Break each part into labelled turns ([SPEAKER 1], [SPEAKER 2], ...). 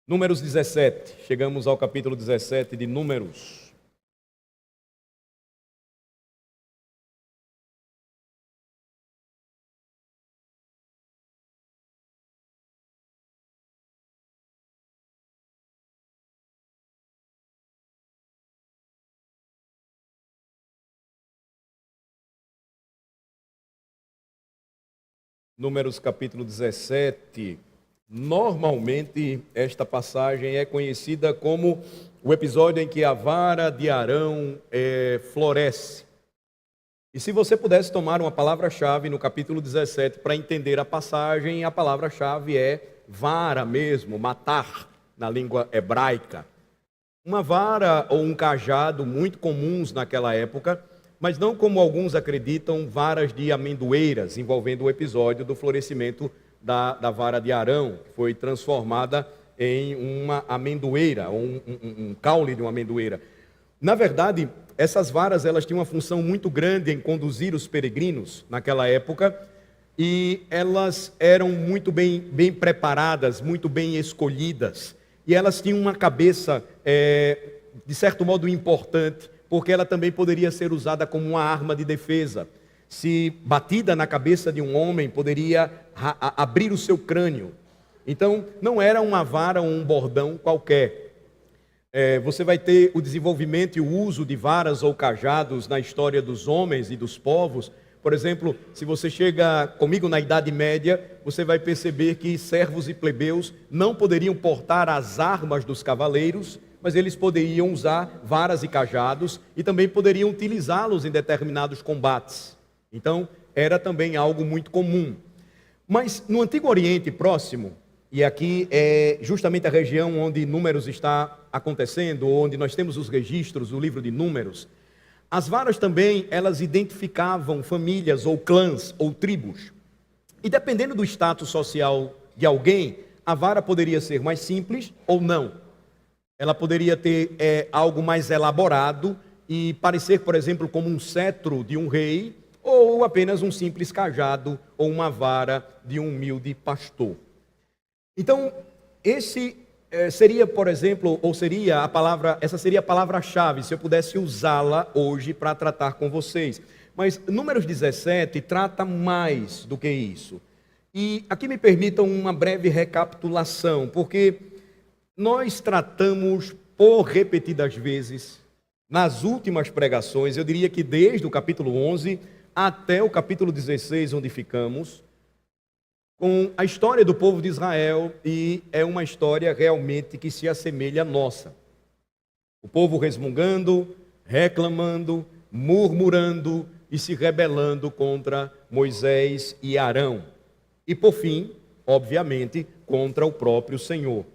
[SPEAKER 1] Números 17, chegamos ao capítulo 17 de Números. Números capítulo 17. Normalmente, esta passagem é conhecida como o episódio em que a vara de Arão floresce. E se você pudesse tomar uma palavra-chave no capítulo 17 para entender a passagem, a palavra-chave é vara mesmo, matar, na língua hebraica. Uma vara ou um cajado muito comuns naquela época, mas não como alguns acreditam, varas de amendoeiras, envolvendo o episódio do florescimento da vara de Arão, que foi transformada em uma amendoeira, ou um caule de uma amendoeira. Na verdade, essas varas elas tinham uma função muito grande em conduzir os peregrinos naquela época, e elas eram muito bem preparadas, muito bem escolhidas, e elas tinham uma cabeça, de certo modo, importante, porque ela também poderia ser usada como uma arma de defesa. Se batida na cabeça de um homem, poderia abrir o seu crânio. Então, não era uma vara ou um bordão qualquer. Você vai ter o desenvolvimento e o uso de varas ou cajados na história dos homens e dos povos. Por exemplo, se você chega comigo na Idade Média, você vai perceber que servos e plebeus não poderiam portar as armas dos cavaleiros, mas eles poderiam usar varas e cajados e também poderiam utilizá-los em determinados combates. Então, era também algo muito comum. Mas no Antigo Oriente Próximo, e aqui é justamente a região onde Números está acontecendo, onde nós temos os registros, o livro de Números, as varas também, elas identificavam famílias ou clãs ou tribos. E dependendo do status social de alguém, a vara poderia ser mais simples ou não. Ela poderia ter algo mais elaborado e parecer, por exemplo, como um cetro de um rei, ou apenas um simples cajado ou uma vara de um humilde pastor. Então, esse seria, por exemplo, ou seria a palavra, essa seria a palavra-chave, se eu pudesse usá-la hoje para tratar com vocês. Mas Números 17 trata mais do que isso. E aqui me permitam uma breve recapitulação, porque nós tratamos por repetidas vezes, nas últimas pregações, eu diria que desde o capítulo 11 até o capítulo 16, onde ficamos, com a história do povo de Israel, e é uma história realmente que se assemelha à nossa. O povo resmungando, reclamando, murmurando e se rebelando contra Moisés e Arão. E por fim, obviamente, contra o próprio Senhor.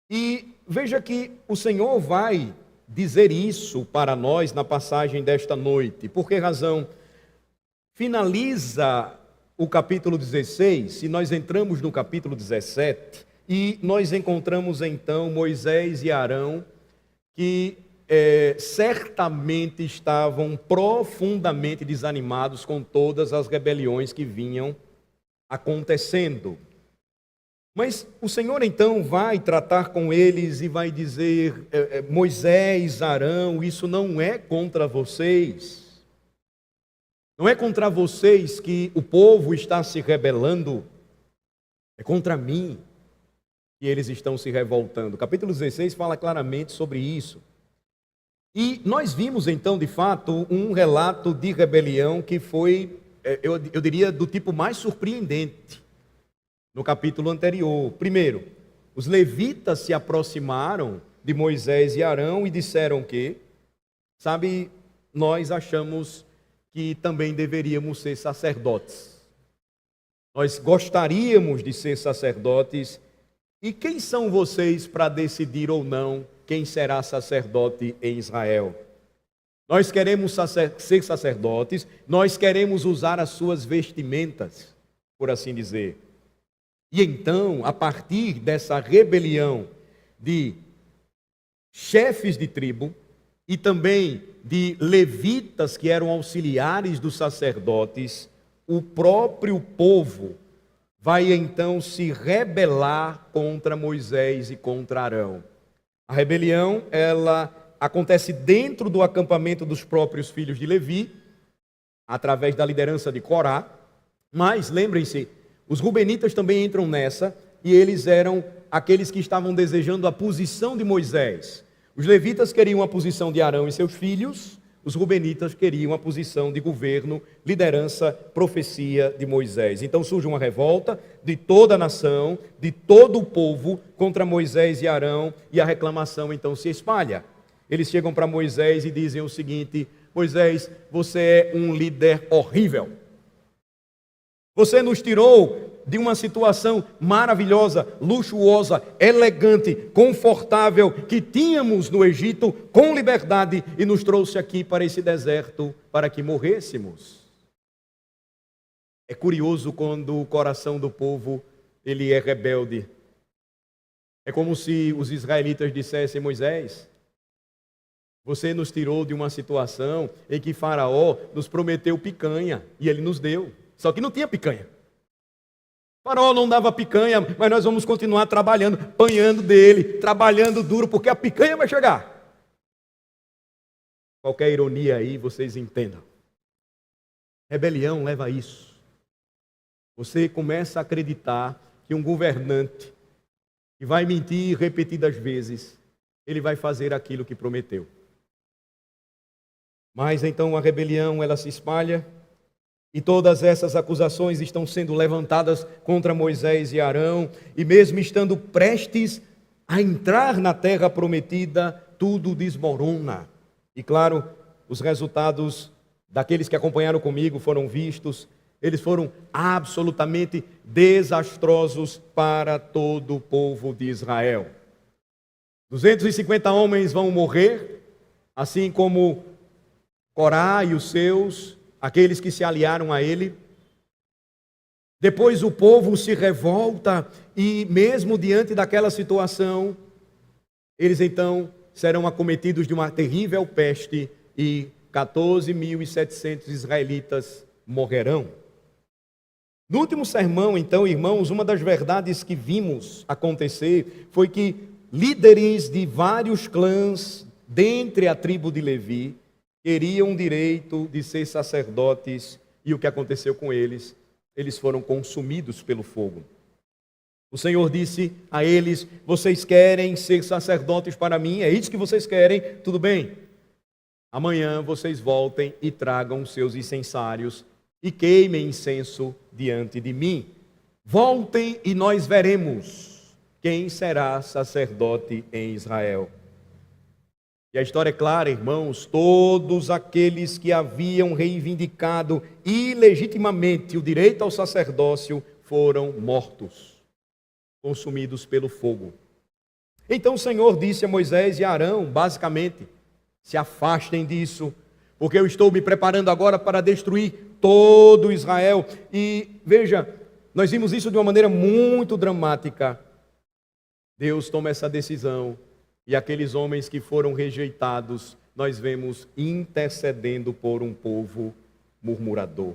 [SPEAKER 1] E veja que o Senhor vai dizer isso para nós na passagem desta noite. Por que razão? Finaliza o capítulo 16, e nós entramos no capítulo 17, e nós encontramos então Moisés e Arão, que certamente estavam profundamente desanimados com todas as rebeliões que vinham acontecendo. Mas o Senhor então vai tratar com eles e vai dizer: Moisés, Arão, isso não é contra vocês. Não é contra vocês que o povo está se rebelando, é contra mim que eles estão se revoltando. O capítulo 16 fala claramente sobre isso. E nós vimos então, de fato, um relato de rebelião que foi, eu diria, do tipo mais surpreendente no capítulo anterior. Primeiro, os levitas se aproximaram de Moisés e Arão e disseram que, sabe, nós achamos que também deveríamos ser sacerdotes. Nós gostaríamos de ser sacerdotes. E quem são vocês para decidir ou não quem será sacerdote em Israel? Nós queremos ser sacerdotes, nós queremos usar as suas vestimentas, por assim dizer. E então, a partir dessa rebelião de chefes de tribo e também de levitas que eram auxiliares dos sacerdotes, o próprio povo vai então se rebelar contra Moisés e contra Arão. A rebelião, ela acontece dentro do acampamento dos próprios filhos de Levi, através da liderança de Corá, mas lembrem-se, os rubenitas também entram nessa, e eles eram aqueles que estavam desejando a posição de Moisés. Os levitas queriam a posição de Arão e seus filhos, os rubenitas queriam a posição de governo, liderança, profecia de Moisés. Então surge uma revolta de toda a nação, de todo o povo contra Moisés e Arão, e a reclamação então se espalha. Eles chegam para Moisés e dizem o seguinte: Moisés, você é um líder horrível. Você nos tirou de uma situação maravilhosa, luxuosa, elegante, confortável, que tínhamos no Egito, com liberdade, e nos trouxe aqui para esse deserto, para que morrêssemos. É curioso quando o coração do povo, ele é rebelde. É como se os israelitas dissessem: Moisés, você nos tirou de uma situação em que Faraó nos prometeu picanha, e ele nos deu, só que não tinha picanha. Faraó não dava picanha, mas nós vamos continuar trabalhando, apanhando dele, trabalhando duro, porque a picanha vai chegar. Qualquer ironia aí, vocês entendam. Rebelião leva a isso. Você começa a acreditar que um governante que vai mentir repetidas vezes, ele vai fazer aquilo que prometeu. Mas então a rebelião, ela se espalha, e todas essas acusações estão sendo levantadas contra Moisés e Arão, e mesmo estando prestes a entrar na terra prometida, tudo desmorona. E claro, os resultados daqueles que acompanharam comigo foram vistos, eles foram absolutamente desastrosos para todo o povo de Israel. 250 homens vão morrer, assim como Corá e os seus, aqueles que se aliaram a ele. Depois o povo se revolta e mesmo diante daquela situação, eles então serão acometidos de uma terrível peste e 14.700 israelitas morrerão. No último sermão, então, irmãos, uma das verdades que vimos acontecer foi que líderes de vários clãs dentre a tribo de Levi queriam o direito de ser sacerdotes, e o que aconteceu com eles? Eles foram consumidos pelo fogo. O Senhor disse a eles: vocês querem ser sacerdotes para mim? É isso que vocês querem? Tudo bem. Amanhã vocês voltem e tragam seus incensários e queimem incenso diante de mim. Voltem e nós veremos quem será sacerdote em Israel. E a história é clara, irmãos, todos aqueles que haviam reivindicado ilegitimamente o direito ao sacerdócio foram mortos, consumidos pelo fogo. Então o Senhor disse a Moisés e a Arão, basicamente: se afastem disso, porque eu estou me preparando agora para destruir todo Israel. E veja, nós vimos isso de uma maneira muito dramática. Deus toma essa decisão. E aqueles homens que foram rejeitados, nós vemos intercedendo por um povo murmurador,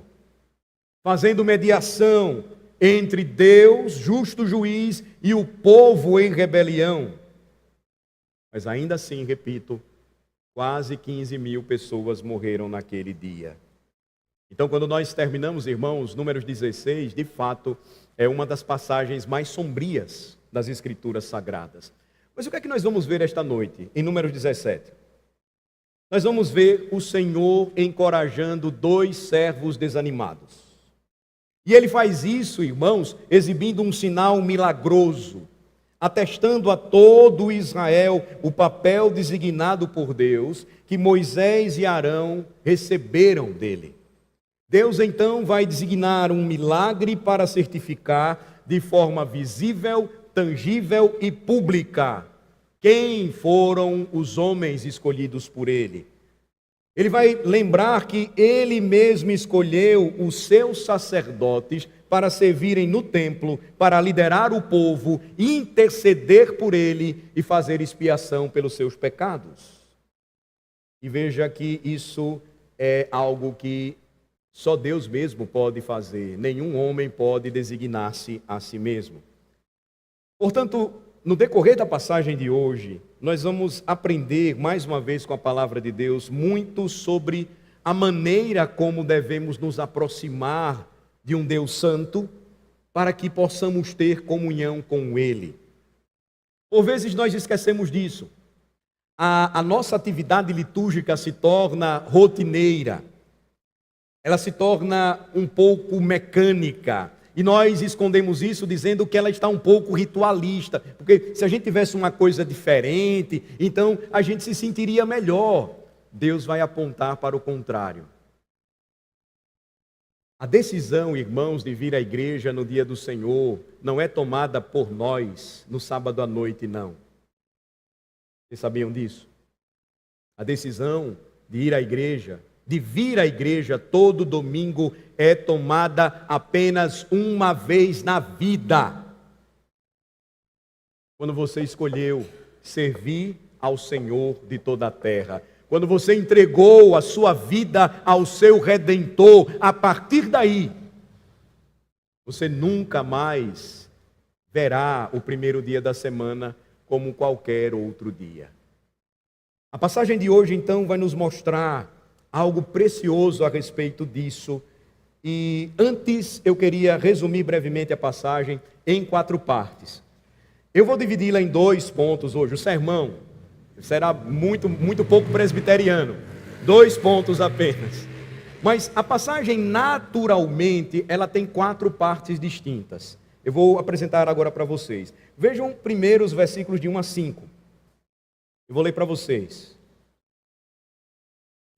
[SPEAKER 1] fazendo mediação entre Deus, justo juiz, e o povo em rebelião. Mas ainda assim, repito, quase 15.000 pessoas morreram naquele dia. Então, quando nós terminamos, irmãos, Números 16, de fato, é uma das passagens mais sombrias das Escrituras Sagradas. Mas o que é que nós vamos ver esta noite, em Números 17? Nós vamos ver o Senhor encorajando 2 servos desanimados. E ele faz isso, irmãos, exibindo um sinal milagroso, atestando a todo Israel o papel designado por Deus, que Moisés e Arão receberam dele. Deus então vai designar um milagre para certificar de forma visível, tangível e pública quem foram os homens escolhidos por ele. Ele vai lembrar que ele mesmo escolheu os seus sacerdotes para servirem no templo, para liderar o povo, interceder por ele e fazer expiação pelos seus pecados. E veja que isso é algo que Só Deus mesmo pode fazer, nenhum homem pode designar-se a si mesmo. Portanto, no decorrer da passagem de hoje, nós vamos aprender, mais uma vez com a palavra de Deus, muito sobre a maneira como devemos nos aproximar de um Deus santo, para que possamos ter comunhão com Ele. Por vezes nós esquecemos disso. A nossa atividade litúrgica se torna rotineira, ela se torna um pouco mecânica, e nós escondemos isso dizendo que ela está um pouco ritualista, porque se a gente tivesse uma coisa diferente, então a gente se sentiria melhor. Deus vai apontar para o contrário. A decisão, irmãos, de vir à igreja no dia do Senhor não é tomada por nós no sábado à noite, não. Vocês sabiam disso? A decisão de ir à igreja, de vir à igreja todo domingo, é tomada apenas uma vez na vida. Quando você escolheu servir ao Senhor de toda a terra. Quando você entregou a sua vida ao seu Redentor, a partir daí, você nunca mais verá o primeiro dia da semana como qualquer outro dia. A passagem de hoje, então, vai nos mostrar algo precioso a respeito disso. E antes, eu queria resumir brevemente a passagem em 4 partes. Eu vou dividi-la em 2 pontos hoje. O sermão será muito pouco presbiteriano. 2 pontos apenas. Mas a passagem, naturalmente, ela tem 4 partes distintas. Eu vou apresentar agora para vocês. Vejam primeiro os versículos de 1 a 5. Eu vou ler para vocês.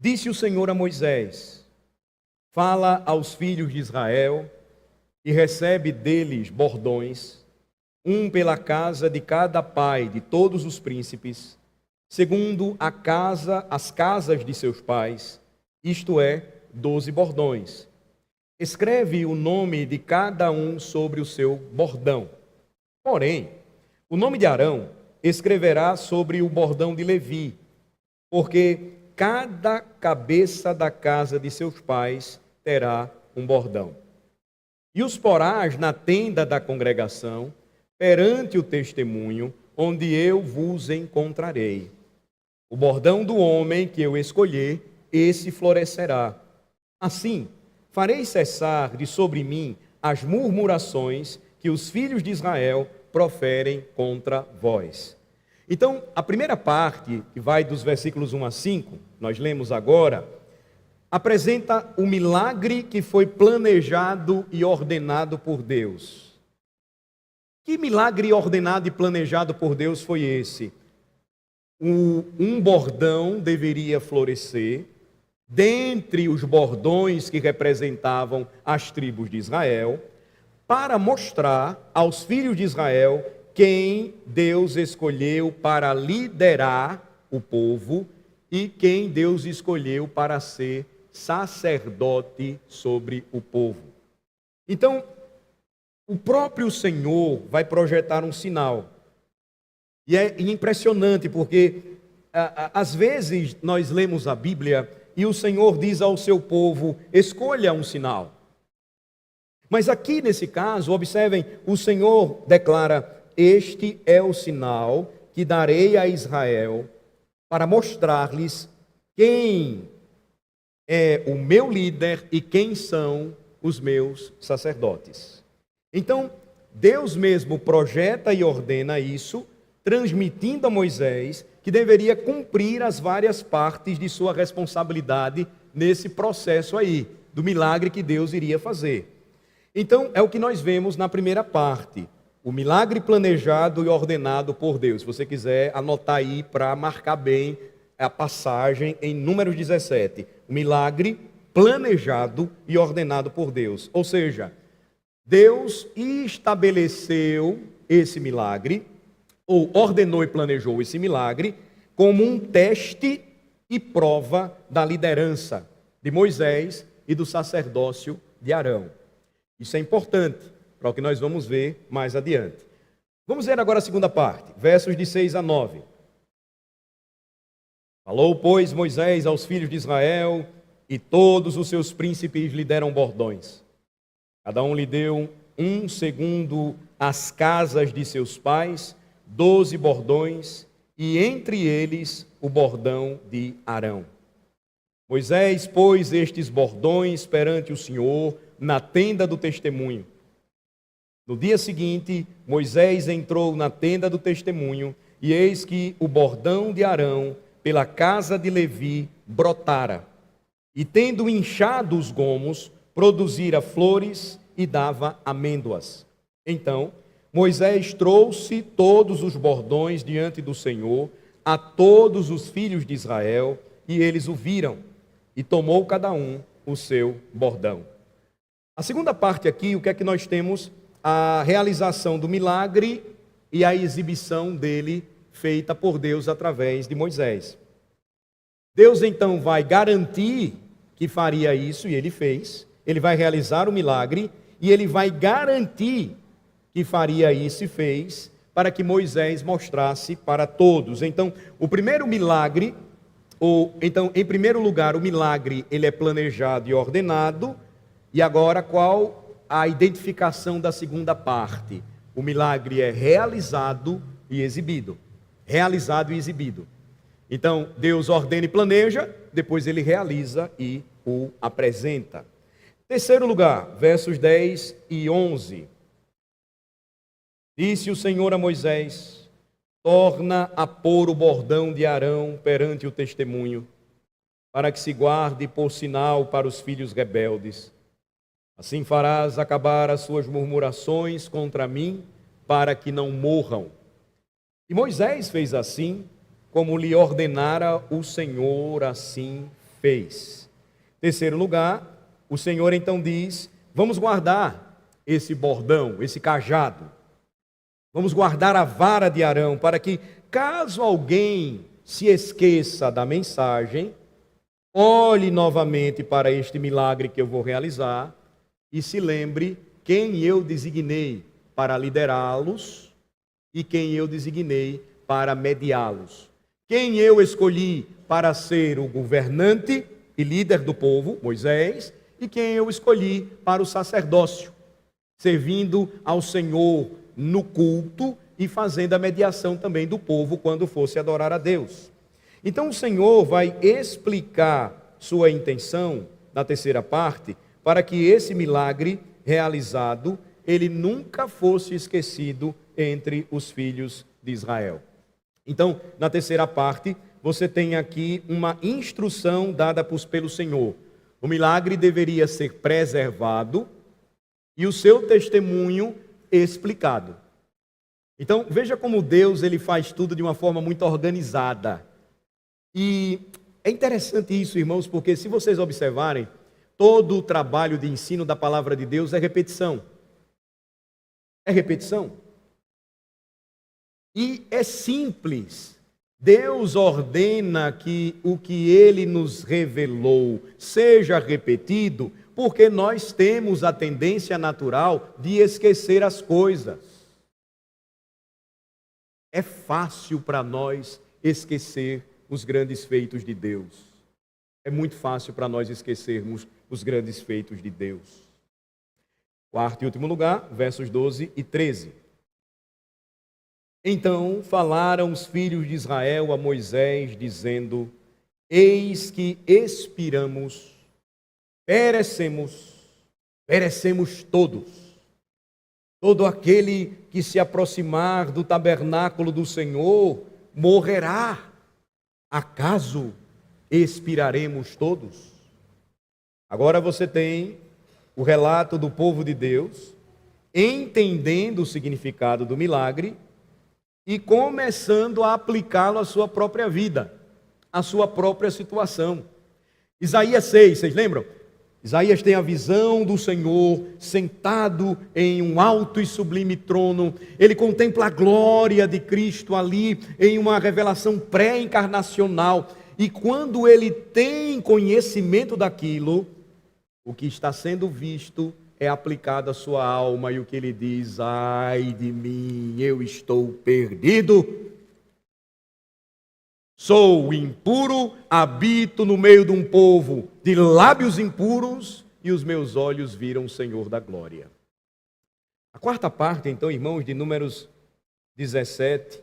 [SPEAKER 1] Disse o Senhor a Moisés: fala aos filhos de Israel e recebe deles bordões, um pela casa de cada pai de todos os príncipes, segundo as casas de seus pais, isto é, 12 bordões. Escreve o nome de cada um sobre o seu bordão. Porém, o nome de Arão escreverá sobre o bordão de Levi, porque cada cabeça da casa de seus pais terá um bordão. E os porás na tenda da congregação, perante o testemunho, onde eu vos encontrarei. O bordão do homem que eu escolher, esse florescerá. Assim, farei cessar de sobre mim as murmurações que os filhos de Israel proferem contra vós. Então, a primeira parte, que vai dos versículos 1 a 5, nós lemos agora, apresenta o milagre que foi planejado e ordenado por Deus. Que milagre ordenado e planejado por Deus foi esse? Um bordão deveria florescer dentre os bordões que representavam as tribos de Israel, para mostrar aos filhos de Israel quem Deus escolheu para liderar o povo e quem Deus escolheu para ser sacerdote sobre o povo. Então, o próprio Senhor vai projetar um sinal. E é impressionante porque, às vezes, nós lemos a Bíblia e o Senhor diz ao seu povo: escolha um sinal. Mas aqui, nesse caso, observem, o Senhor declara: este é o sinal que darei a Israel para mostrar-lhes quem é o meu líder e quem são os meus sacerdotes. Então, Deus mesmo projeta e ordena isso, transmitindo a Moisés que deveria cumprir as várias partes de sua responsabilidade nesse processo aí, do milagre que Deus iria fazer. Então, é o que nós vemos na primeira parte, o milagre planejado e ordenado por Deus. Se você quiser anotar aí para marcar bem a passagem em Números 17, o milagre planejado e ordenado por Deus. Ou seja, Deus estabeleceu esse milagre, ou ordenou e planejou esse milagre, como um teste e prova da liderança de Moisés e do sacerdócio de Arão. Isso é importante para o que nós vamos ver mais adiante. Vamos ver agora a segunda parte, versos de 6 a 9. Falou, pois, Moisés aos filhos de Israel, e todos os seus príncipes lhe deram bordões. Cada um lhe deu um segundo as casas de seus pais, 12 bordões, e entre eles o bordão de Arão. Moisés pôs estes bordões perante o Senhor na tenda do testemunho. No dia seguinte, Moisés entrou na tenda do testemunho, e eis que o bordão de Arão, pela casa de Levi, brotara, e tendo inchado os gomos, produzira flores e dava amêndoas. Então, Moisés trouxe todos os bordões diante do Senhor, a todos os filhos de Israel, e eles o viram, e tomou cada um o seu bordão. A segunda parte aqui, o que é que nós temos? A realização do milagre e a exibição dele feita por Deus através de Moisés. Deus então vai garantir que faria isso, e ele fez. Ele vai realizar o milagre e ele vai garantir que faria isso e fez, para que Moisés mostrasse para todos. Então, o primeiro milagre, em primeiro lugar, o milagre ele é planejado e ordenado. E agora, qual a identificação da segunda parte? O milagre é realizado e exibido. Realizado e exibido. Então, Deus ordena e planeja, depois ele realiza e o apresenta. Terceiro lugar, versos 10 e 11. Disse o Senhor a Moisés: torna a pôr o bordão de Arão perante o testemunho, para que se guarde por sinal para os filhos rebeldes. Assim farás acabar as suas murmurações contra mim, para que não morram. E Moisés fez assim, como lhe ordenara o Senhor, assim fez. Terceiro lugar, o Senhor então diz: vamos guardar esse bordão, esse cajado. Vamos guardar a vara de Arão, para que, caso alguém se esqueça da mensagem, olhe novamente para este milagre que eu vou realizar e se lembre quem eu designei para liderá-los e quem eu designei para mediá-los. Quem eu escolhi para ser o governante e líder do povo, Moisés, e quem eu escolhi para o sacerdócio, servindo ao Senhor no culto e fazendo a mediação também do povo quando fosse adorar a Deus. Então o Senhor vai explicar sua intenção na terceira parte, para que esse milagre realizado, ele nunca fosse esquecido entre os filhos de Israel. Então, na terceira parte, você tem aqui uma instrução dada pelo Senhor. O milagre deveria ser preservado e o seu testemunho explicado. Então, veja como Deus ele faz tudo de uma forma muito organizada. E é interessante isso, irmãos, porque se vocês observarem, todo o trabalho de ensino da palavra de Deus é repetição. É repetição. E é simples. Deus ordena que o que Ele nos revelou seja repetido, porque nós temos a tendência natural de esquecer as coisas. É fácil para nós esquecer os grandes feitos de Deus. É muito fácil para nós esquecermos os grandes feitos de Deus. Quarto e último lugar, versos 12 e 13. Então falaram os filhos de Israel a Moisés, dizendo: eis que expiramos, perecemos todos. Todo aquele que se aproximar do tabernáculo do Senhor morrerá. Acaso expiraremos todos? Agora você tem o relato do povo de Deus, entendendo o significado do milagre e começando a aplicá-lo à sua própria vida, à sua própria situação. Isaías 6, vocês lembram? Isaías tem a visão do Senhor sentado em um alto e sublime trono. Ele contempla a glória de Cristo ali em uma revelação pré-encarnacional. E quando ele tem conhecimento daquilo, o que está sendo visto é aplicado à sua alma. E o que ele diz: ai de mim, eu estou perdido. Sou impuro, habito no meio de um povo de lábios impuros, e os meus olhos viram o Senhor da glória. A quarta parte, então, irmãos, de Números 17,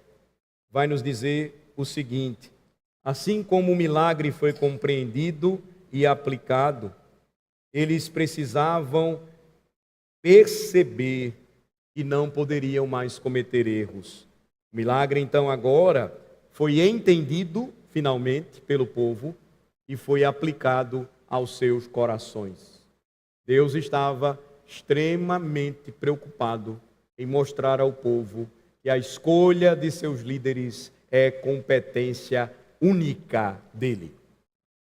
[SPEAKER 1] vai nos dizer o seguinte: assim como o milagre foi compreendido e aplicado, eles precisavam perceber que não poderiam mais cometer erros. O milagre, então, agora foi entendido finalmente pelo povo e foi aplicado aos seus corações. Deus estava extremamente preocupado em mostrar ao povo que a escolha de seus líderes é competência única dele.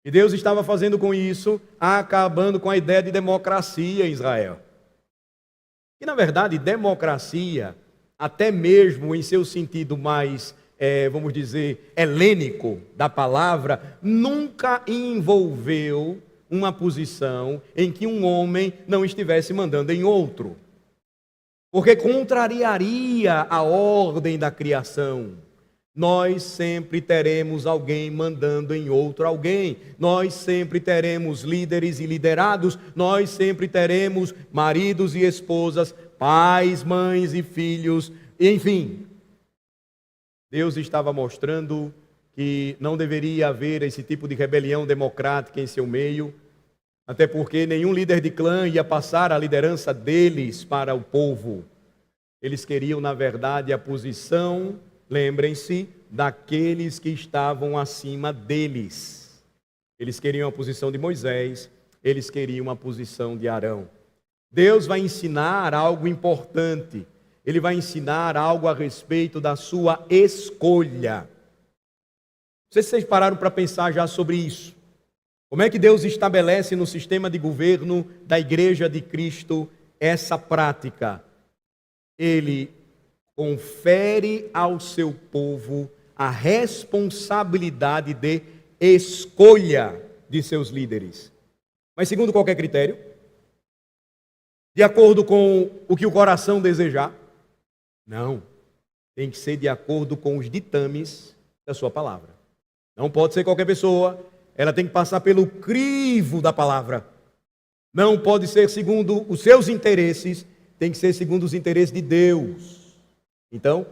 [SPEAKER 1] E Deus estava fazendo com isso, acabando com a ideia de democracia em Israel. E na verdade, democracia, até mesmo em seu sentido mais vamos dizer, helênico da palavra, nunca envolveu uma posição em que um homem não estivesse mandando em outro. Porque contrariaria a ordem da criação. Nós sempre teremos alguém mandando em outro alguém. Nós sempre teremos líderes e liderados. Nós sempre teremos maridos e esposas, pais, mães e filhos, enfim. Deus estava mostrando que não deveria haver esse tipo de rebelião democrática em seu meio, até porque nenhum líder de clã ia passar a liderança deles para o povo. Eles queriam, na verdade, a posição, lembrem-se, daqueles que estavam acima deles. Eles queriam a posição de Moisés, eles queriam a posição de Arão. Deus vai ensinar algo importante. Ele vai ensinar algo a respeito da sua escolha. Não sei se vocês pararam para pensar já sobre isso. Como é que Deus estabelece no sistema de governo da Igreja de Cristo essa prática? Ele confere ao seu povo a responsabilidade de escolha de seus líderes. Mas segundo qualquer critério? De acordo com o que o coração desejar? Não, tem que ser de acordo com os ditames da sua palavra. Não pode ser qualquer pessoa, ela tem que passar pelo crivo da palavra. Não pode ser segundo os seus interesses, tem que ser segundo os interesses de Deus. Então,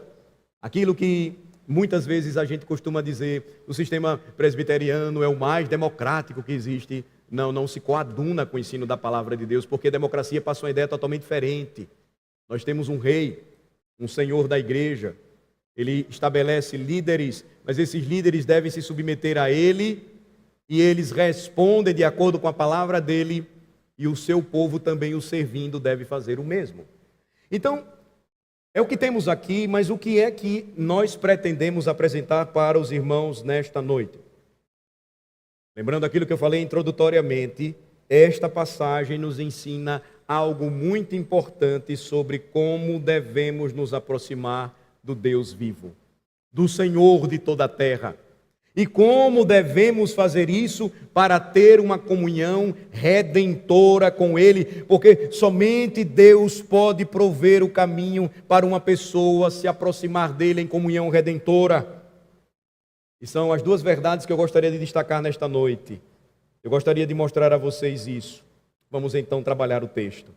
[SPEAKER 1] aquilo que muitas vezes a gente costuma dizer, o sistema presbiteriano é o mais democrático que existe, não se coaduna com o ensino da palavra de Deus, porque a democracia passa uma ideia totalmente diferente. Nós temos um rei, um senhor da igreja, ele estabelece líderes, mas esses líderes devem se submeter a ele, e eles respondem de acordo com a palavra dele, e o seu povo também o servindo deve fazer o mesmo. Então, é o que temos aqui, mas o que é que nós pretendemos apresentar para os irmãos nesta noite? Lembrando aquilo que eu falei introdutoriamente, esta passagem nos ensina algo muito importante sobre como devemos nos aproximar do Deus vivo, do Senhor de toda a terra. E como devemos fazer isso para ter uma comunhão redentora com Ele, porque somente Deus pode prover o caminho para uma pessoa se aproximar dEle em comunhão redentora. E são as duas verdades que eu gostaria de destacar nesta noite. Eu gostaria de mostrar a vocês isso. Vamos então trabalhar o texto.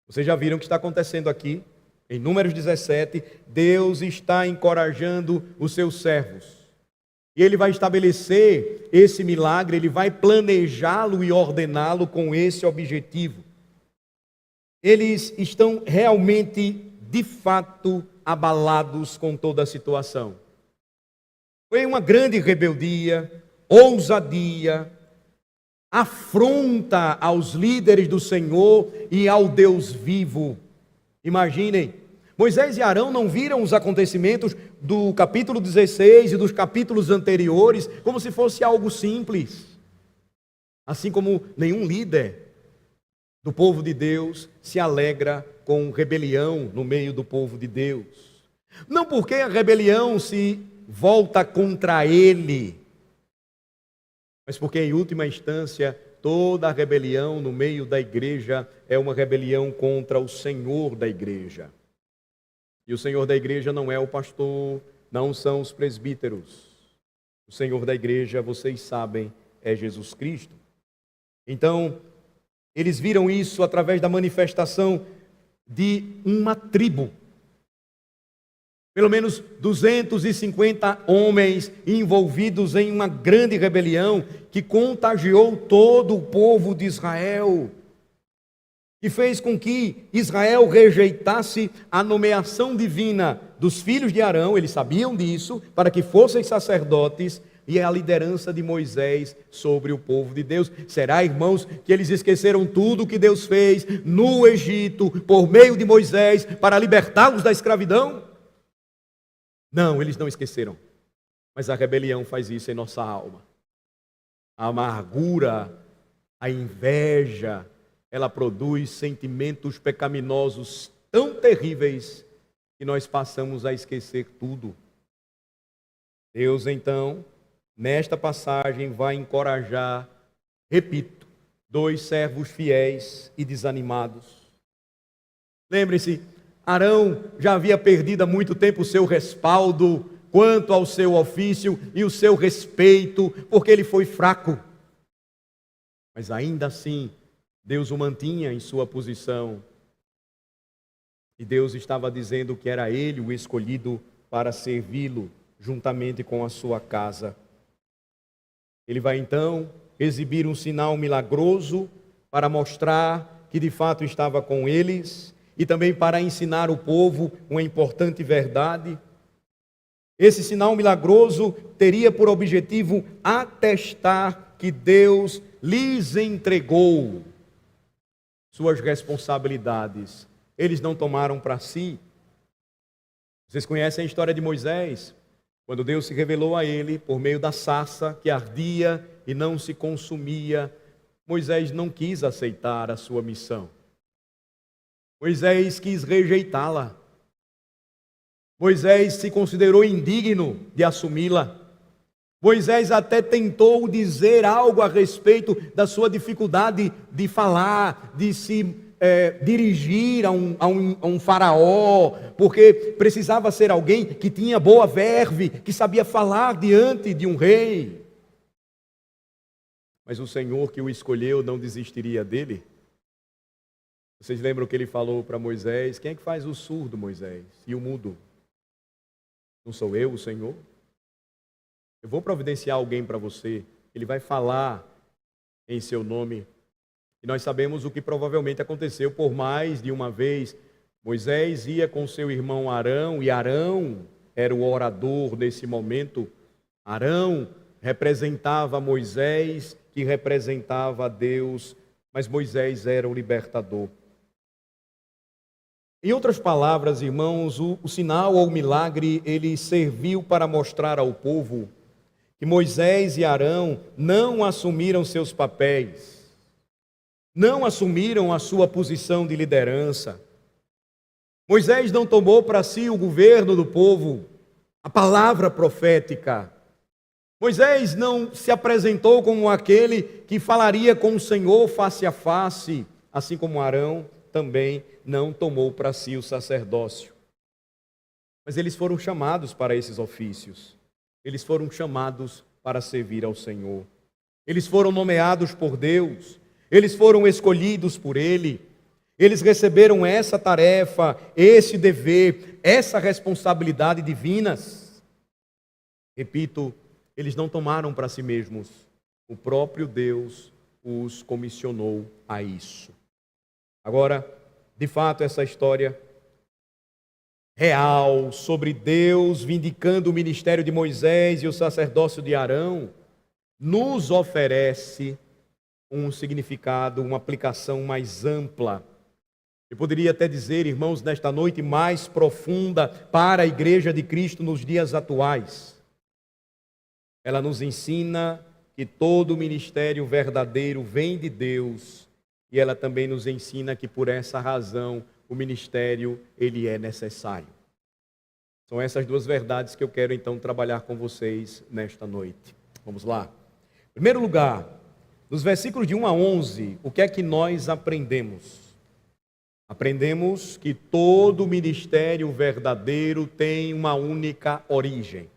[SPEAKER 1] Vocês já viram o que está acontecendo aqui? Em Números 17, Deus está encorajando os seus servos. E Ele vai estabelecer esse milagre, Ele vai planejá-lo e ordená-lo com esse objetivo. Eles estão realmente, de fato, abalados com toda a situação. Foi uma grande rebeldia, ousadia, afronta aos líderes do Senhor e ao Deus vivo. Imaginem, Moisés e Arão não viram os acontecimentos do capítulo 16 e dos capítulos anteriores como se fosse algo simples. Assim como nenhum líder do povo de Deus se alegra com rebelião no meio do povo de Deus. Não porque a rebelião se volta contra ele, mas porque em última instância toda a rebelião no meio da igreja é uma rebelião contra o Senhor da igreja. E o Senhor da igreja não é o pastor, não são os presbíteros. O Senhor da igreja, vocês sabem, é Jesus Cristo. Então, eles viram isso através da manifestação de uma tribo. Pelo menos 250 homens envolvidos em uma grande rebelião que contagiou todo o povo de Israel e fez com que Israel rejeitasse a nomeação divina dos filhos de Arão, eles sabiam disso, para que fossem sacerdotes, e a liderança de Moisés sobre o povo de Deus. Será, irmãos, que eles esqueceram tudo o que Deus fez no Egito, por meio de Moisés, para libertá-los da escravidão? Não, eles não esqueceram. Mas a rebelião faz isso em nossa alma. A amargura, a inveja, ela produz sentimentos pecaminosos tão terríveis que nós passamos a esquecer tudo. Deus, então, nesta passagem vai encorajar, repito, 2 servos fiéis e desanimados. Lembre-se, Arão já havia perdido há muito tempo o seu respaldo quanto ao seu ofício e o seu respeito, porque ele foi fraco. Mas ainda assim, Deus o mantinha em sua posição. E Deus estava dizendo que era ele o escolhido para servi-lo, juntamente com a sua casa. Ele vai então exibir um sinal milagroso para mostrar que de fato estava com eles e também para ensinar o povo uma importante verdade. Esse sinal milagroso teria por objetivo atestar que Deus lhes entregou suas responsabilidades. Eles não tomaram para si. Vocês conhecem a história de Moisés? Quando Deus se revelou a ele por meio da sarça que ardia e não se consumia, Moisés não quis aceitar a sua missão. Moisés quis rejeitá-la. Moisés se considerou indigno de assumi-la. Moisés até tentou dizer algo a respeito da sua dificuldade de falar, de se dirigir a um faraó, porque precisava ser alguém que tinha boa verve, que sabia falar diante de um rei. Mas o Senhor que o escolheu não desistiria dele. Vocês lembram que ele falou para Moisés: quem é que faz o surdo, Moisés, e o mudo? Não sou eu, o Senhor? Eu vou providenciar alguém para você, ele vai falar em seu nome. E nós sabemos o que provavelmente aconteceu por mais de uma vez. Moisés ia com seu irmão Arão, e Arão era o orador nesse momento. Arão representava Moisés, que representava a Deus, mas Moisés era o libertador. Em outras palavras, irmãos, o sinal ou o milagre, ele serviu para mostrar ao povo que Moisés e Arão não assumiram seus papéis, não assumiram a sua posição de liderança. Moisés não tomou para si o governo do povo, a palavra profética. Moisés não se apresentou como aquele que falaria com o Senhor face a face, assim como Arão também não tomou para si o sacerdócio. Mas eles foram chamados para esses ofícios. Eles foram chamados para servir ao Senhor. Eles foram nomeados por Deus. Eles foram escolhidos por Ele. Eles receberam essa tarefa, esse dever, essa responsabilidade divinas. Repito, eles não tomaram para si mesmos. O próprio Deus os comissionou a isso. Agora, de fato, essa história real sobre Deus vindicando o ministério de Moisés e o sacerdócio de Arão nos oferece um significado, uma aplicação mais ampla. Eu poderia até dizer, irmãos, nesta noite mais profunda para a Igreja de Cristo nos dias atuais. Ela nos ensina que todo ministério verdadeiro vem de Deus, e ela também nos ensina que por essa razão o ministério ele é necessário. São essas duas verdades que eu quero então trabalhar com vocês nesta noite. Vamos lá. Em primeiro lugar, nos versículos de 1 a 11, o que é que nós aprendemos? Aprendemos que todo ministério verdadeiro tem uma única origem.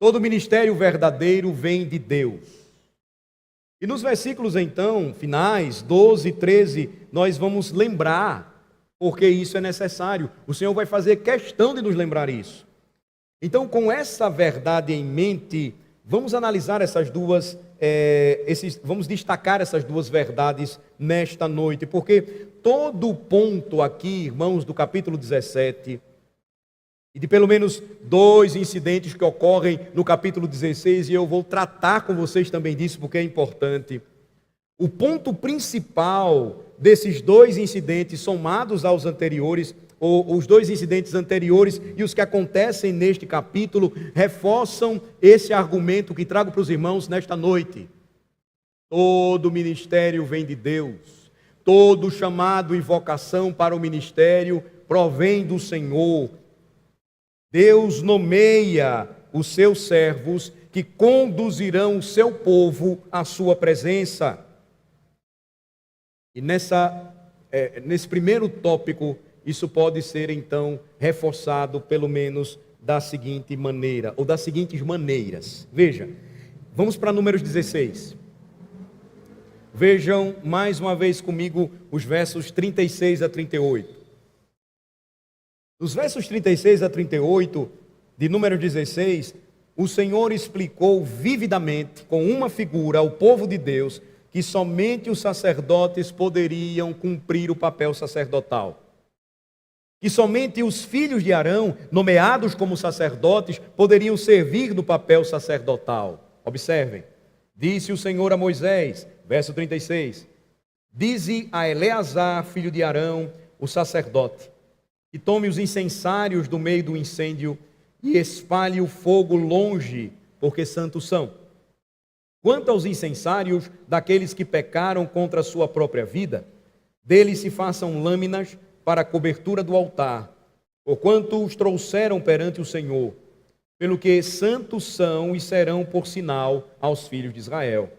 [SPEAKER 1] Todo ministério verdadeiro vem de Deus. E nos versículos, então, finais, 12 e 13, nós vamos lembrar porque isso é necessário. O Senhor vai fazer questão de nos lembrar isso. Então, com essa verdade em mente, vamos analisar vamos destacar essas duas verdades nesta noite, porque todo o ponto aqui, irmãos, do capítulo 17, e de pelo menos 2 incidentes que ocorrem no capítulo 16, e eu vou tratar com vocês também disso, porque é importante. O ponto principal desses 2 incidentes, somados aos anteriores, ou os 2 incidentes anteriores e os que acontecem neste capítulo, reforçam esse argumento que trago para os irmãos nesta noite. Todo ministério vem de Deus, todo chamado e vocação para o ministério provém do Senhor. Deus nomeia os seus servos que conduzirão o seu povo à sua presença. E nesse primeiro tópico, isso pode ser então reforçado pelo menos da seguinte maneira, ou das seguintes maneiras. Veja, vamos para Números 16. Vejam mais uma vez comigo os versos 36 a 38. Nos versos 36 a 38 de Números 16, o Senhor explicou vividamente, com uma figura, ao povo de Deus, que somente os sacerdotes poderiam cumprir o papel sacerdotal. Que somente os filhos de Arão, nomeados como sacerdotes, poderiam servir no papel sacerdotal. Observem, disse o Senhor a Moisés, verso 36, dize a Eleazar, filho de Arão, o sacerdote, que tome os incensários do meio do incêndio e espalhe o fogo longe, porque santos são. Quanto aos incensários daqueles que pecaram contra a sua própria vida, deles se façam lâminas para a cobertura do altar, porquanto os trouxeram perante o Senhor, pelo que santos são e serão por sinal aos filhos de Israel.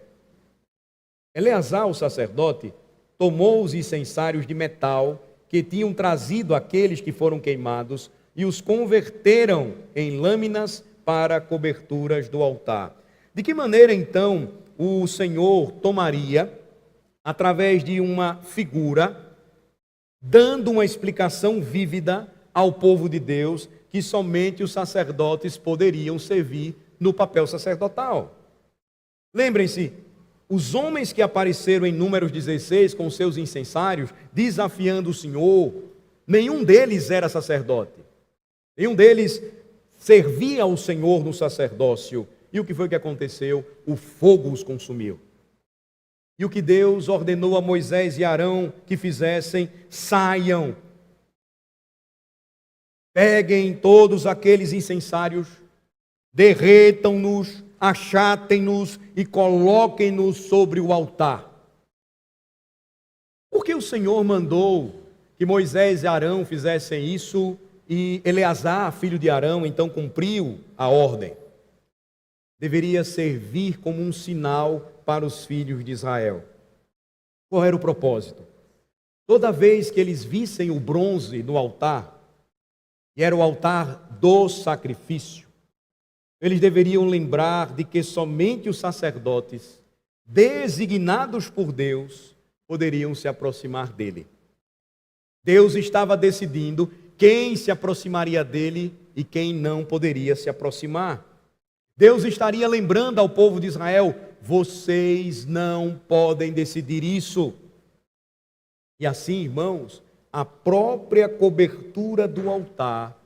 [SPEAKER 1] Eleazar, o sacerdote, tomou os incensários de metal que tinham trazido aqueles que foram queimados e os converteram em lâminas para coberturas do altar. De que maneira, então, o Senhor tomaria, através de uma figura, dando uma explicação vívida ao povo de Deus, que somente os sacerdotes poderiam servir no papel sacerdotal? Lembrem-se, os homens que apareceram em Números 16 com seus incensários, desafiando o Senhor, nenhum deles era sacerdote. Nenhum deles servia ao Senhor no sacerdócio. E o que foi que aconteceu? O fogo os consumiu. E o que Deus ordenou a Moisés e Arão que fizessem? Saiam, peguem todos aqueles incensários, derretam-nos, achatem-nos e coloquem-nos sobre o altar. Por que o Senhor mandou que Moisés e Arão fizessem isso e Eleazar, filho de Arão, então cumpriu a ordem? Deveria servir como um sinal para os filhos de Israel. Qual era o propósito? Toda vez que eles vissem o bronze no altar, e era o altar do sacrifício, eles deveriam lembrar de que somente os sacerdotes, designados por Deus, poderiam se aproximar dele. Deus estava decidindo quem se aproximaria dele e quem não poderia se aproximar. Deus estaria lembrando ao povo de Israel: vocês não podem decidir isso. E assim, irmãos, a própria cobertura do altar,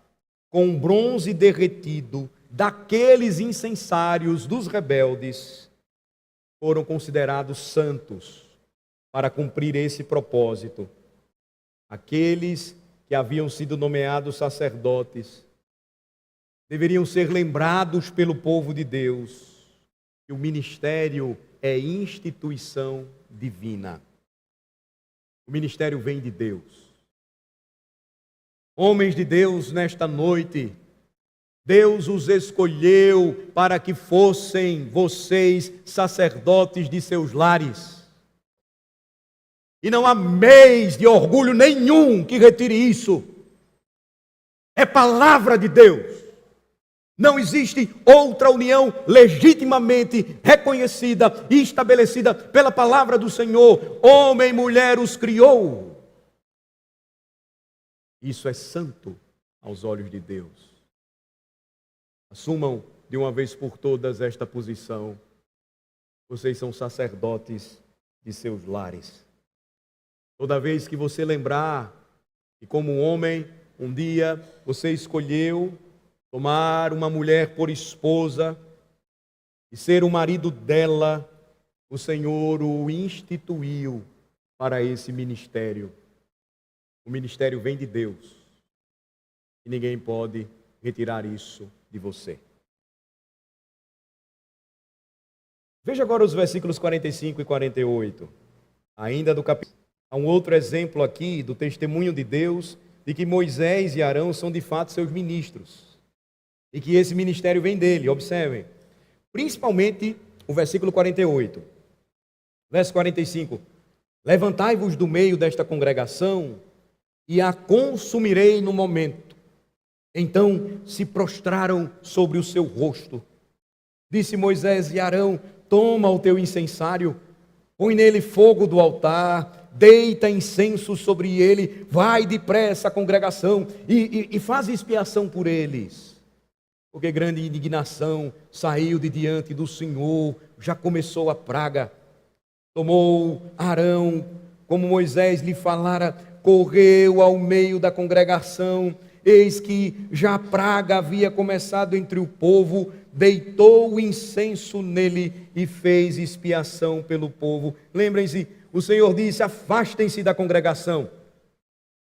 [SPEAKER 1] com bronze derretido, daqueles incensários dos rebeldes, foram considerados santos para cumprir esse propósito. Aqueles que haviam sido nomeados sacerdotes deveriam ser lembrados pelo povo de Deus que o ministério é instituição divina. O ministério vem de Deus. Homens de Deus, nesta noite, Deus os escolheu para que fossem vocês sacerdotes de seus lares. E não há mês de orgulho nenhum que retire isso. É palavra de Deus. Não existe outra união legitimamente reconhecida e estabelecida pela palavra do Senhor. Homem e mulher os criou. Isso é santo aos olhos de Deus. Assumam de uma vez por todas esta posição. Vocês são sacerdotes de seus lares. Toda vez que você lembrar que como um homem, um dia você escolheu tomar uma mulher por esposa e ser o marido dela, o Senhor o instituiu para esse ministério. O ministério vem de Deus e ninguém pode retirar isso de você. Veja agora os versículos 45 e 48, ainda do capítulo. Há um outro exemplo aqui do testemunho de Deus, de que Moisés e Arão são de fato seus ministros, e que esse ministério vem dele. Observem, principalmente o versículo 48. Verso 45, levantai-vos do meio desta congregação, e a consumirei no momento. Então se prostraram sobre o seu rosto. Disse Moisés e Arão, toma o teu incensário, põe nele fogo do altar, deita incenso sobre ele, vai depressa à congregação e faz expiação por eles. Porque grande indignação saiu de diante do Senhor, já começou a praga. Tomou Arão, como Moisés lhe falara, correu ao meio da congregação, eis que já a praga havia começado entre o povo, deitou o incenso nele e fez expiação pelo povo. Lembrem-se, o Senhor disse, afastem-se da congregação.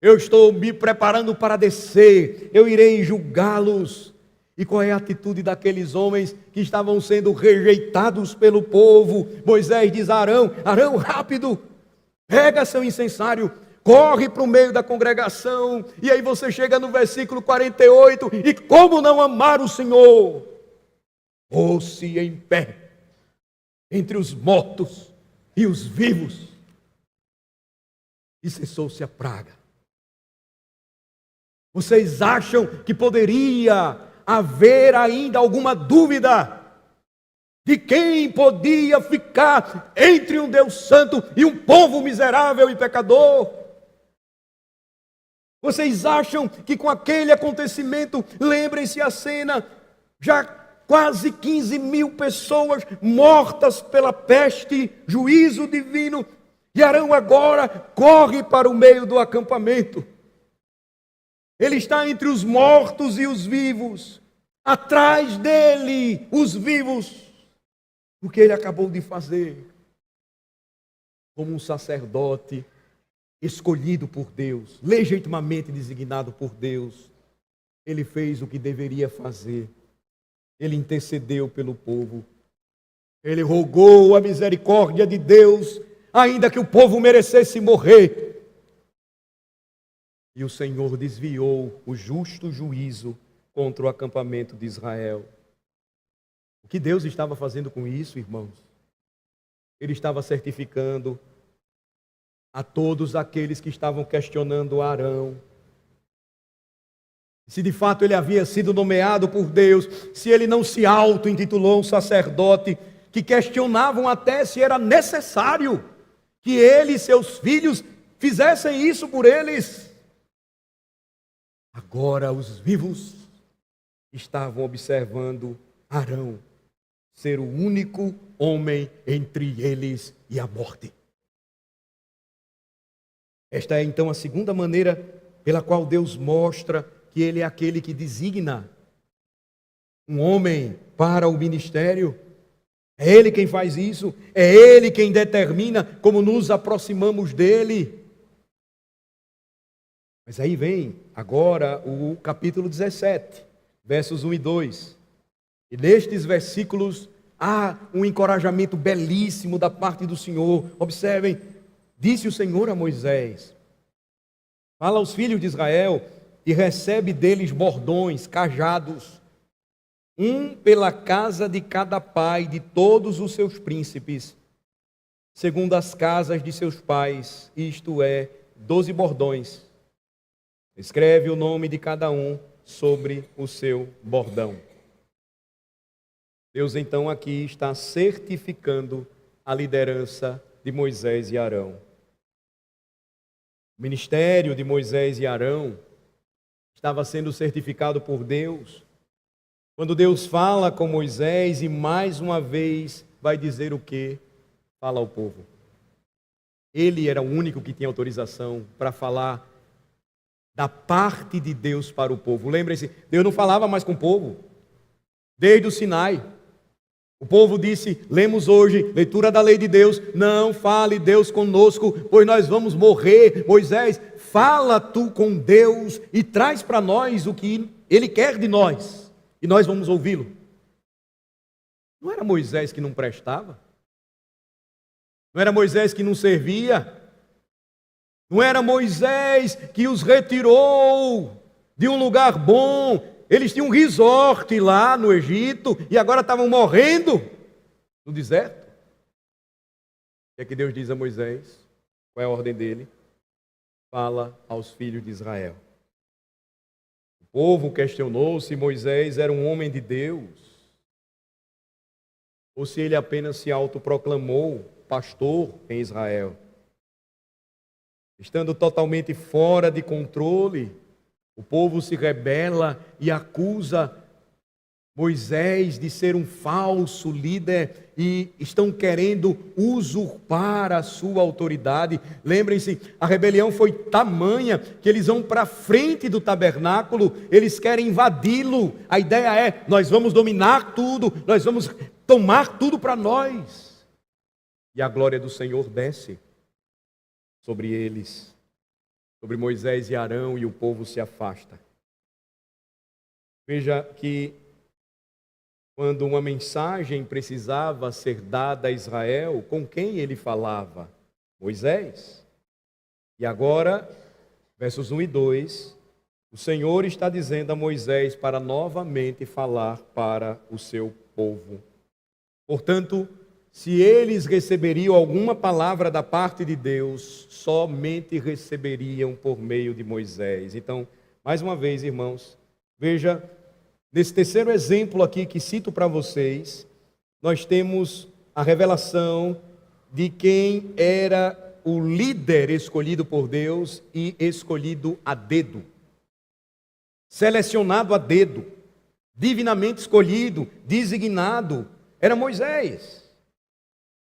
[SPEAKER 1] Eu estou me preparando para descer, eu irei julgá-los. E qual é a atitude daqueles homens que estavam sendo rejeitados pelo povo? Moisés diz a Arão, Arão, rápido, pega seu incensário, corre para o meio da congregação. E aí você chega no versículo 48, e como não amar o Senhor? Pôs-se em pé, entre os mortos e os vivos, e cessou-se a praga. Vocês acham que poderia haver ainda alguma dúvida de quem podia ficar entre um Deus santo e um povo miserável e pecador? Vocês acham que com aquele acontecimento, lembrem-se a cena, já quase 15.000 pessoas mortas pela peste, juízo divino, e Arão agora corre para o meio do acampamento. Ele está entre os mortos e os vivos, atrás dele os vivos, o que ele acabou de fazer, como um sacerdote escolhido por Deus, legitimamente designado por Deus. Ele fez o que deveria fazer. Ele intercedeu pelo povo. Ele rogou a misericórdia de Deus, ainda que o povo merecesse morrer. E o Senhor desviou o justo juízo contra o acampamento de Israel. O que Deus estava fazendo com isso, irmãos? Ele estava certificando a todos aqueles que estavam questionando Arão, se de fato ele havia sido nomeado por Deus, se ele não se auto-intitulou um sacerdote, que questionavam até se era necessário que ele e seus filhos fizessem isso por eles. Agora os vivos estavam observando Arão ser o único homem entre eles e a morte. Esta é então a segunda maneira pela qual Deus mostra que Ele é aquele que designa um homem para o ministério. É Ele quem faz isso, é Ele quem determina como nos aproximamos dEle. Mas aí vem agora o capítulo 17, versos 1 e 2. E nestes versículos há um encorajamento belíssimo da parte do Senhor. Observem, disse o Senhor a Moisés, fala aos filhos de Israel e recebe deles bordões, cajados, um pela casa de cada pai de todos os seus príncipes, segundo as casas de seus pais, isto é, 12 bordões. Escreve o nome de cada um sobre o seu bordão. Deus então aqui está certificando a liderança de Moisés e Arão. O ministério de Moisés e Arão estava sendo certificado por Deus. Quando Deus fala com Moisés e mais uma vez vai dizer o que? Fala ao povo. Ele era o único que tinha autorização para falar da parte de Deus para o povo. Lembrem-se, Deus não falava mais com o povo desde o Sinai. O povo disse, lemos hoje, leitura da lei de Deus, não fale Deus conosco, pois nós vamos morrer. Moisés, fala tu com Deus e traz para nós o que Ele quer de nós, e nós vamos ouvi-lo. Não era Moisés que não prestava? Não era Moisés que não servia? Não era Moisés que os retirou de um lugar bom? Eles tinham um resort lá no Egito e agora estavam morrendo no deserto. O que é que Deus diz a Moisés? Qual é a ordem dele? Fala aos filhos de Israel. O povo questionou se Moisés era um homem de Deus ou se ele apenas se autoproclamou pastor em Israel. Estando totalmente fora de controle, o povo se rebela e acusa Moisés de ser um falso líder e estão querendo usurpar a sua autoridade. Lembrem-se, a rebelião foi tamanha que eles vão para frente do tabernáculo, eles querem invadi-lo. A ideia é, nós vamos dominar tudo, nós vamos tomar tudo para nós. E a glória do Senhor desce sobre eles, sobre Moisés e Arão, e o povo se afasta. Veja que quando uma mensagem precisava ser dada a Israel, com quem ele falava? Moisés. E agora, versos 1 e 2, o Senhor está dizendo a Moisés para novamente falar para o seu povo. Portanto, se eles receberiam alguma palavra da parte de Deus, somente receberiam por meio de Moisés. Então, mais uma vez, irmãos, veja, nesse terceiro exemplo aqui que cito para vocês, nós temos a revelação de quem era o líder escolhido por Deus e escolhido a dedo. Selecionado a dedo, divinamente escolhido, designado, era Moisés.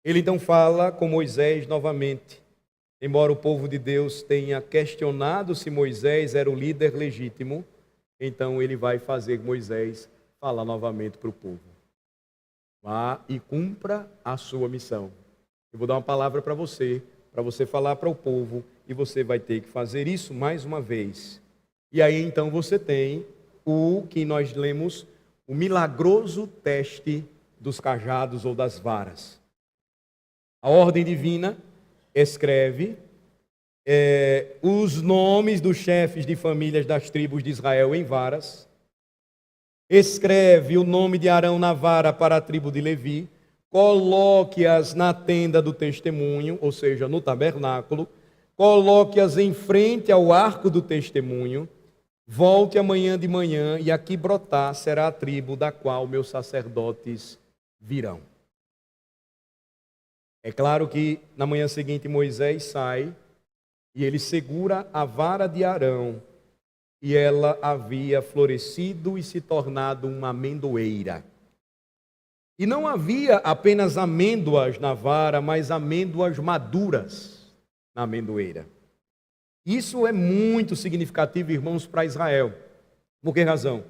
[SPEAKER 1] Ele então fala com Moisés novamente. Embora o povo de Deus tenha questionado se Moisés era o líder legítimo, então ele vai fazer Moisés falar novamente para o povo. Vá e cumpra a sua missão. Eu vou dar uma palavra para você falar para o povo, e você vai ter que fazer isso mais uma vez. E aí então você tem o que nós lemos, o milagroso teste dos cajados ou das varas. A ordem divina escreve os nomes dos chefes de famílias das tribos de Israel em varas, escreve o nome de Arão na vara para a tribo de Levi, coloque-as na tenda do testemunho, ou seja, no tabernáculo, coloque-as em frente ao arco do testemunho, volte amanhã de manhã e aqui brotar será a tribo da qual meus sacerdotes virão. É claro que na manhã seguinte Moisés sai e ele segura a vara de Arão e ela havia florescido e se tornado uma amendoeira. E não havia apenas amêndoas na vara, mas amêndoas maduras na amendoeira. Isso é muito significativo, irmãos, para Israel. Por que razão?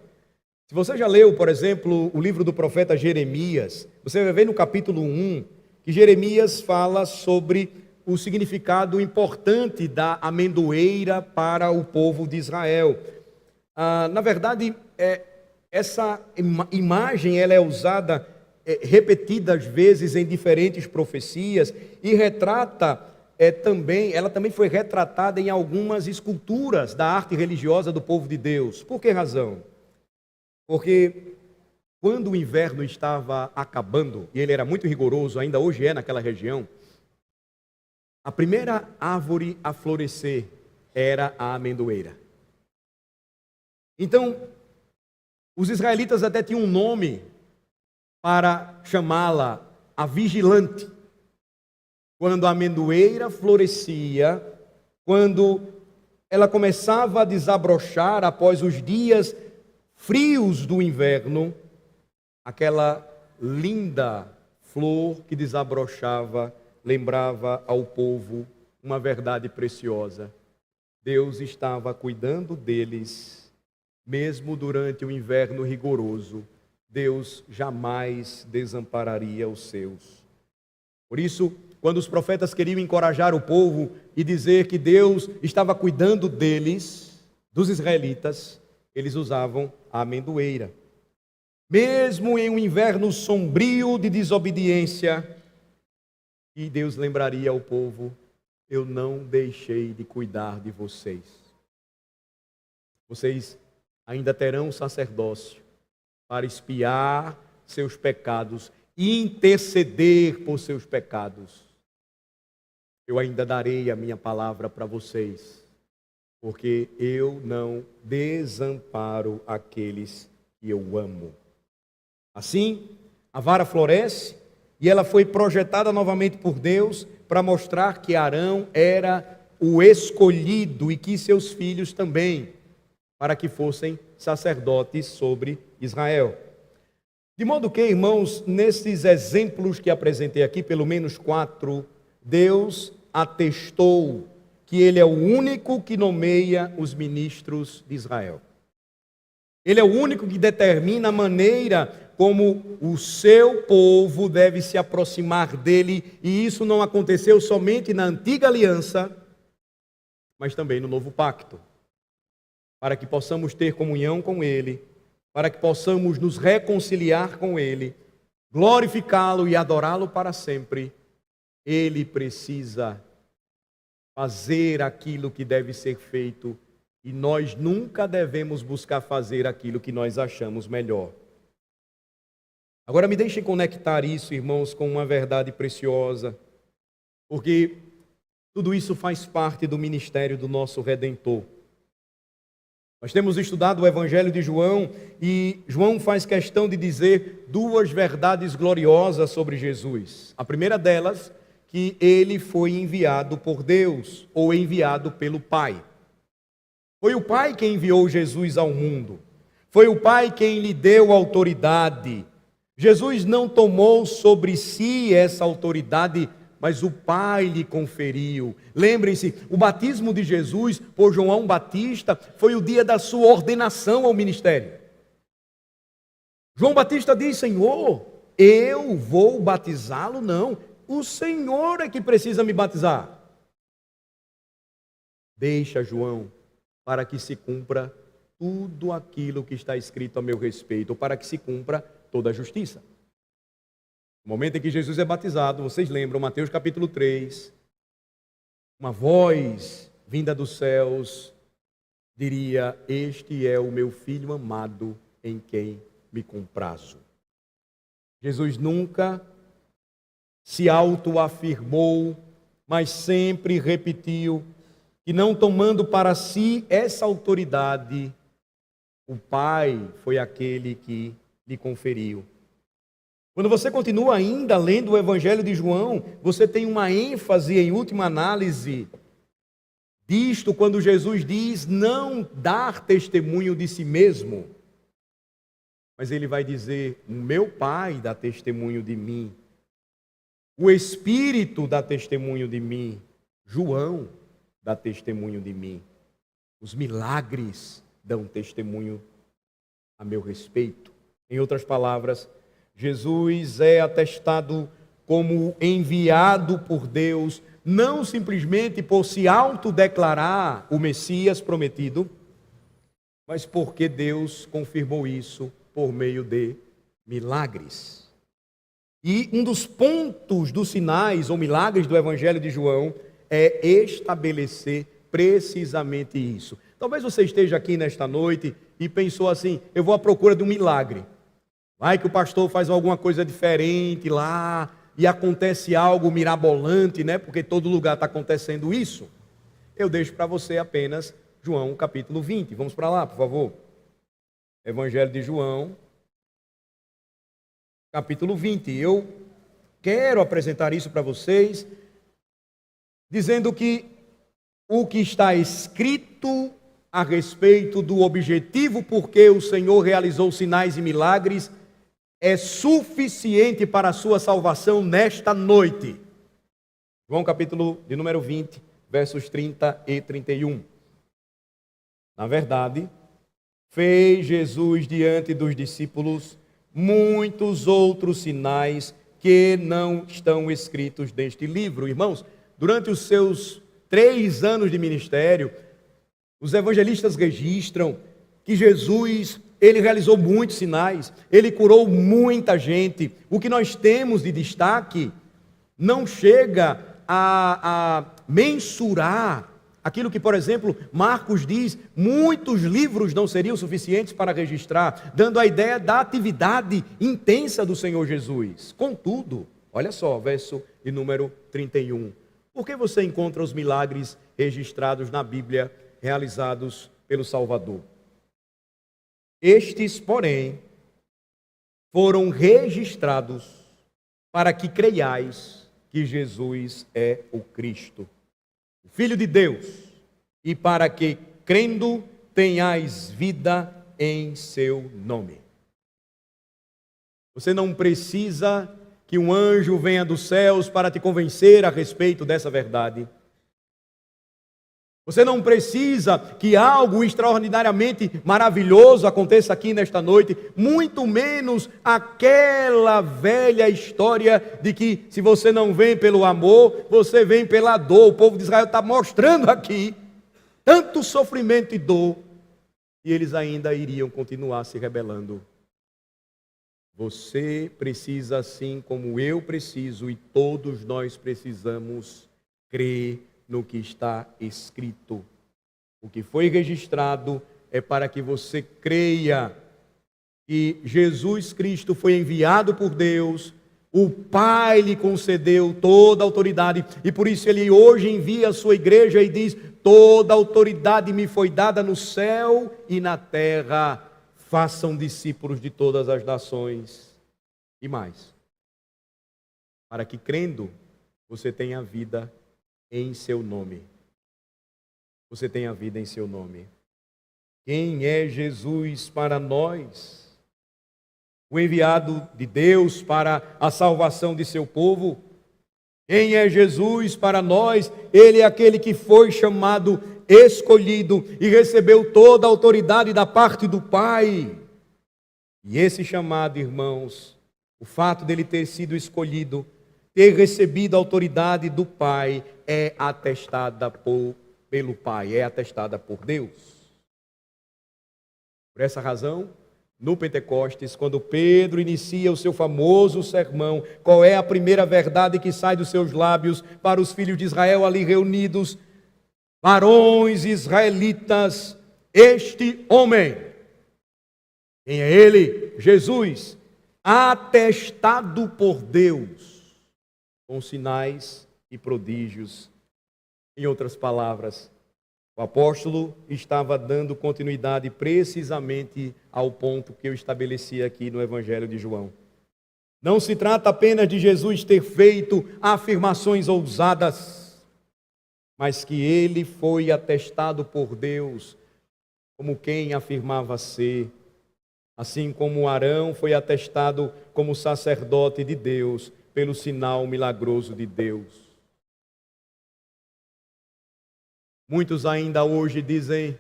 [SPEAKER 1] Se você já leu, por exemplo, o livro do profeta Jeremias, você vai ver no capítulo 1, que Jeremias fala sobre o significado importante da amendoeira para o povo de Israel. Na verdade, essa imagem ela é usada repetidas vezes em diferentes profecias e retrata ela também foi retratada em algumas esculturas da arte religiosa do povo de Deus. Por que razão? Porque quando o inverno estava acabando, e ele era muito rigoroso, ainda hoje é naquela região, a primeira árvore a florescer era a amendoeira. Então, os israelitas até tinham um nome para chamá-la a vigilante. Quando a amendoeira florescia, quando ela começava a desabrochar após os dias frios do inverno, aquela linda flor que desabrochava lembrava ao povo uma verdade preciosa. Deus estava cuidando deles, mesmo durante o inverno rigoroso. Deus jamais desampararia os seus. Por isso, quando os profetas queriam encorajar o povo e dizer que Deus estava cuidando deles, dos israelitas, eles usavam a amendoeira. Mesmo em um inverno sombrio de desobediência, e Deus lembraria ao povo: eu não deixei de cuidar de vocês. Vocês ainda terão sacerdócio para expiar seus pecados e interceder por seus pecados. Eu ainda darei a minha palavra para vocês, porque eu não desamparo aqueles que eu amo. Assim, a vara floresce e ela foi projetada novamente por Deus para mostrar que Arão era o escolhido e que seus filhos também, para que fossem sacerdotes sobre Israel. De modo que, irmãos, nesses exemplos que apresentei aqui, pelo menos 4, Deus atestou que Ele é o único que nomeia os ministros de Israel. Ele é o único que determina a maneira como o seu povo deve se aproximar dele, e isso não aconteceu somente na antiga aliança, mas também no novo pacto. Para que possamos ter comunhão com Ele, para que possamos nos reconciliar com Ele, glorificá-lo e adorá-lo para sempre, Ele precisa fazer aquilo que deve ser feito, e nós nunca devemos buscar fazer aquilo que nós achamos melhor. Agora me deixem conectar isso, irmãos, com uma verdade preciosa, porque tudo isso faz parte do ministério do nosso Redentor. Nós temos estudado o Evangelho de João e João faz questão de dizer 2 verdades gloriosas sobre Jesus. A primeira delas, que ele foi enviado por Deus ou enviado pelo Pai. Foi o Pai quem enviou Jesus ao mundo. Foi o Pai quem lhe deu autoridade. Jesus não tomou sobre si essa autoridade, mas o Pai lhe conferiu. Lembrem-se, o batismo de Jesus por João Batista foi o dia da sua ordenação ao ministério. João Batista diz: Senhor, eu vou batizá-lo? Não, o Senhor é que precisa me batizar. Deixa, João, para que se cumpra tudo aquilo que está escrito a meu respeito, ou para que se cumpra toda a justiça. No momento em que Jesus é batizado, vocês lembram, Mateus capítulo 3, uma voz vinda dos céus diria: este é o meu filho amado, em quem me comprazo. Jesus nunca se autoafirmou, mas sempre repetiu que, não tomando para si essa autoridade, o Pai foi aquele que lhe conferiu. Quando você continua ainda lendo o Evangelho de João, você tem uma ênfase, em última análise, disto quando Jesus diz não dar testemunho de si mesmo, mas ele vai dizer: o meu Pai dá testemunho de mim, o Espírito dá testemunho de mim, João dá testemunho de mim, os milagres dão testemunho a meu respeito. Em outras palavras, Jesus é atestado como enviado por Deus, não simplesmente por se autodeclarar o Messias prometido, mas porque Deus confirmou isso por meio de milagres. E um dos pontos dos sinais ou milagres do Evangelho de João é estabelecer precisamente isso. Talvez você esteja aqui nesta noite e pensou assim: eu vou à procura de um milagre. Vai que o pastor faz alguma coisa diferente lá e acontece algo mirabolante, né? Porque todo lugar está acontecendo isso. Eu deixo para você apenas João capítulo 20. Vamos para lá, por favor. Evangelho de João, capítulo 20. Eu quero apresentar isso para vocês, dizendo que o que está escrito a respeito do objetivo por que o Senhor realizou sinais e milagres é suficiente para a sua salvação nesta noite. João capítulo de número 20, versos 30 e 31. Na verdade, fez Jesus diante dos discípulos muitos outros sinais que não estão escritos neste livro. Irmãos, durante os seus 3 anos de ministério, os evangelistas registram que Jesus, ele realizou muitos sinais, ele curou muita gente. O que nós temos de destaque não chega a mensurar aquilo que, por exemplo, Marcos diz, muitos livros não seriam suficientes para registrar, dando a ideia da atividade intensa do Senhor Jesus. Contudo, olha só, verso de número 31. Por que você encontra os milagres registrados na Bíblia, realizados pelo Salvador? Estes, porém, foram registrados para que creiais que Jesus é o Cristo, o Filho de Deus, e para que, crendo, tenhais vida em seu nome. Você não precisa que um anjo venha dos céus para te convencer a respeito dessa verdade. Você não precisa que algo extraordinariamente maravilhoso aconteça aqui nesta noite, muito menos aquela velha história de que se você não vem pelo amor, você vem pela dor. O povo de Israel está mostrando aqui tanto sofrimento e dor, e eles ainda iriam continuar se rebelando. Você precisa, assim como eu preciso, e todos nós precisamos crer no que está escrito. O que foi registrado é para que você creia que Jesus Cristo foi enviado por Deus, o Pai lhe concedeu toda a autoridade, e por isso ele hoje envia a sua igreja e diz: toda a autoridade me foi dada no céu e na terra, façam discípulos de todas as nações. E mais, para que crendo, você tenha vida em seu nome. Você tem a vida em seu nome. Quem é Jesus para nós? O enviado de Deus para a salvação de seu povo. Quem é Jesus para nós? Ele é aquele que foi chamado, escolhido e recebeu toda a autoridade da parte do Pai. E esse chamado, irmãos, o fato dele ter sido escolhido, ter recebido a autoridade do Pai, é atestada pelo Pai, é atestada por Deus. Por essa razão, no Pentecostes, quando Pedro inicia o seu famoso sermão, qual é a primeira verdade que sai dos seus lábios para os filhos de Israel ali reunidos? Varões israelitas, este homem, quem é ele? Jesus, atestado por Deus, com sinais e prodígios. Em outras palavras, o apóstolo estava dando continuidade precisamente ao ponto que eu estabeleci aqui no Evangelho de João. Não se trata apenas de Jesus ter feito afirmações ousadas, mas que ele foi atestado por Deus como quem afirmava ser, assim como Arão foi atestado como sacerdote de Deus pelo sinal milagroso de Deus. Muitos ainda hoje dizem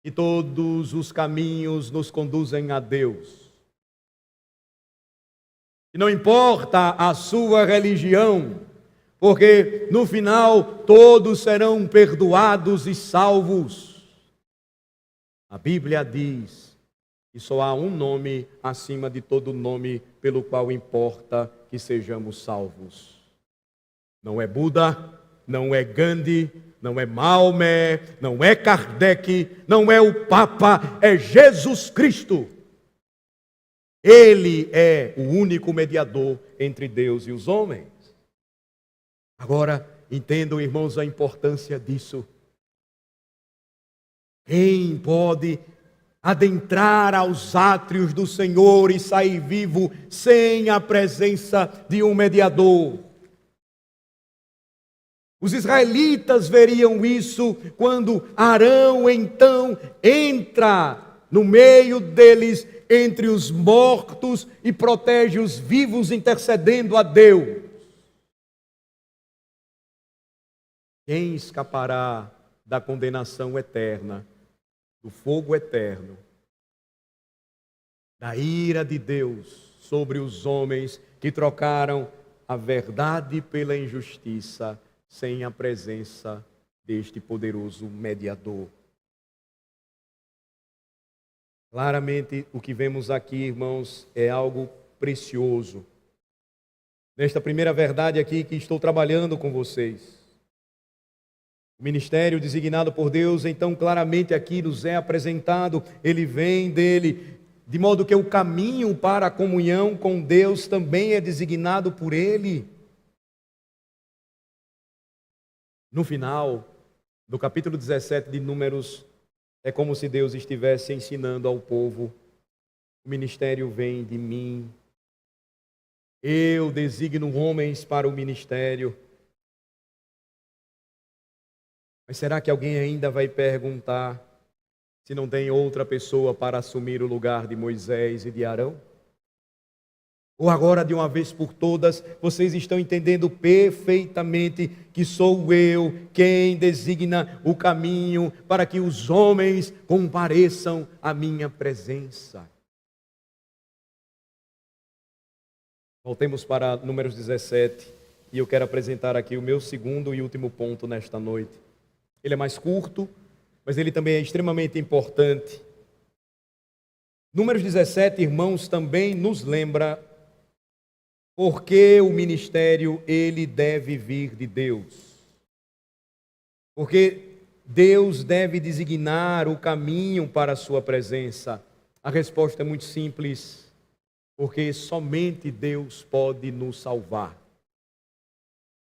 [SPEAKER 1] que todos os caminhos nos conduzem a Deus. E não importa a sua religião, porque no final todos serão perdoados e salvos. A Bíblia diz que só há um nome acima de todo nome pelo qual importa que sejamos salvos. Não é Buda, não é Gandhi, não é Maomé, não é Kardec, não é o Papa, é Jesus Cristo. Ele é o único mediador entre Deus e os homens. Agora, entendam, irmãos, a importância disso. Quem pode adentrar aos átrios do Senhor e sair vivo sem a presença de um mediador. Os israelitas veriam isso quando Arão então entra no meio deles, entre os mortos, e protege os vivos, intercedendo a Deus. Quem escapará da condenação eterna, do fogo eterno, da ira de Deus sobre os homens que trocaram a verdade pela injustiça, sem a presença deste poderoso mediador? Claramente, o que vemos aqui, irmãos, é algo precioso. Nesta primeira verdade aqui que estou trabalhando com vocês. O ministério designado por Deus, então, claramente aqui nos é apresentado. Ele vem dele, de modo que o caminho para a comunhão com Deus também é designado por Ele. No final do capítulo 17 de Números, é como se Deus estivesse ensinando ao povo: o ministério vem de mim, eu designo homens para o ministério. Mas será que alguém ainda vai perguntar se não tem outra pessoa para assumir o lugar de Moisés e de Arão? Ou agora, de uma vez por todas, vocês estão entendendo perfeitamente que sou eu quem designa o caminho para que os homens compareçam à minha presença? Voltemos para Números 17, e eu quero apresentar aqui o meu segundo e último ponto nesta noite. Ele é mais curto, mas ele também é extremamente importante. Números 17, irmãos, também nos lembra porque o ministério, ele deve vir de Deus. Porque Deus deve designar o caminho para a sua presença. A resposta é muito simples: porque somente Deus pode nos salvar.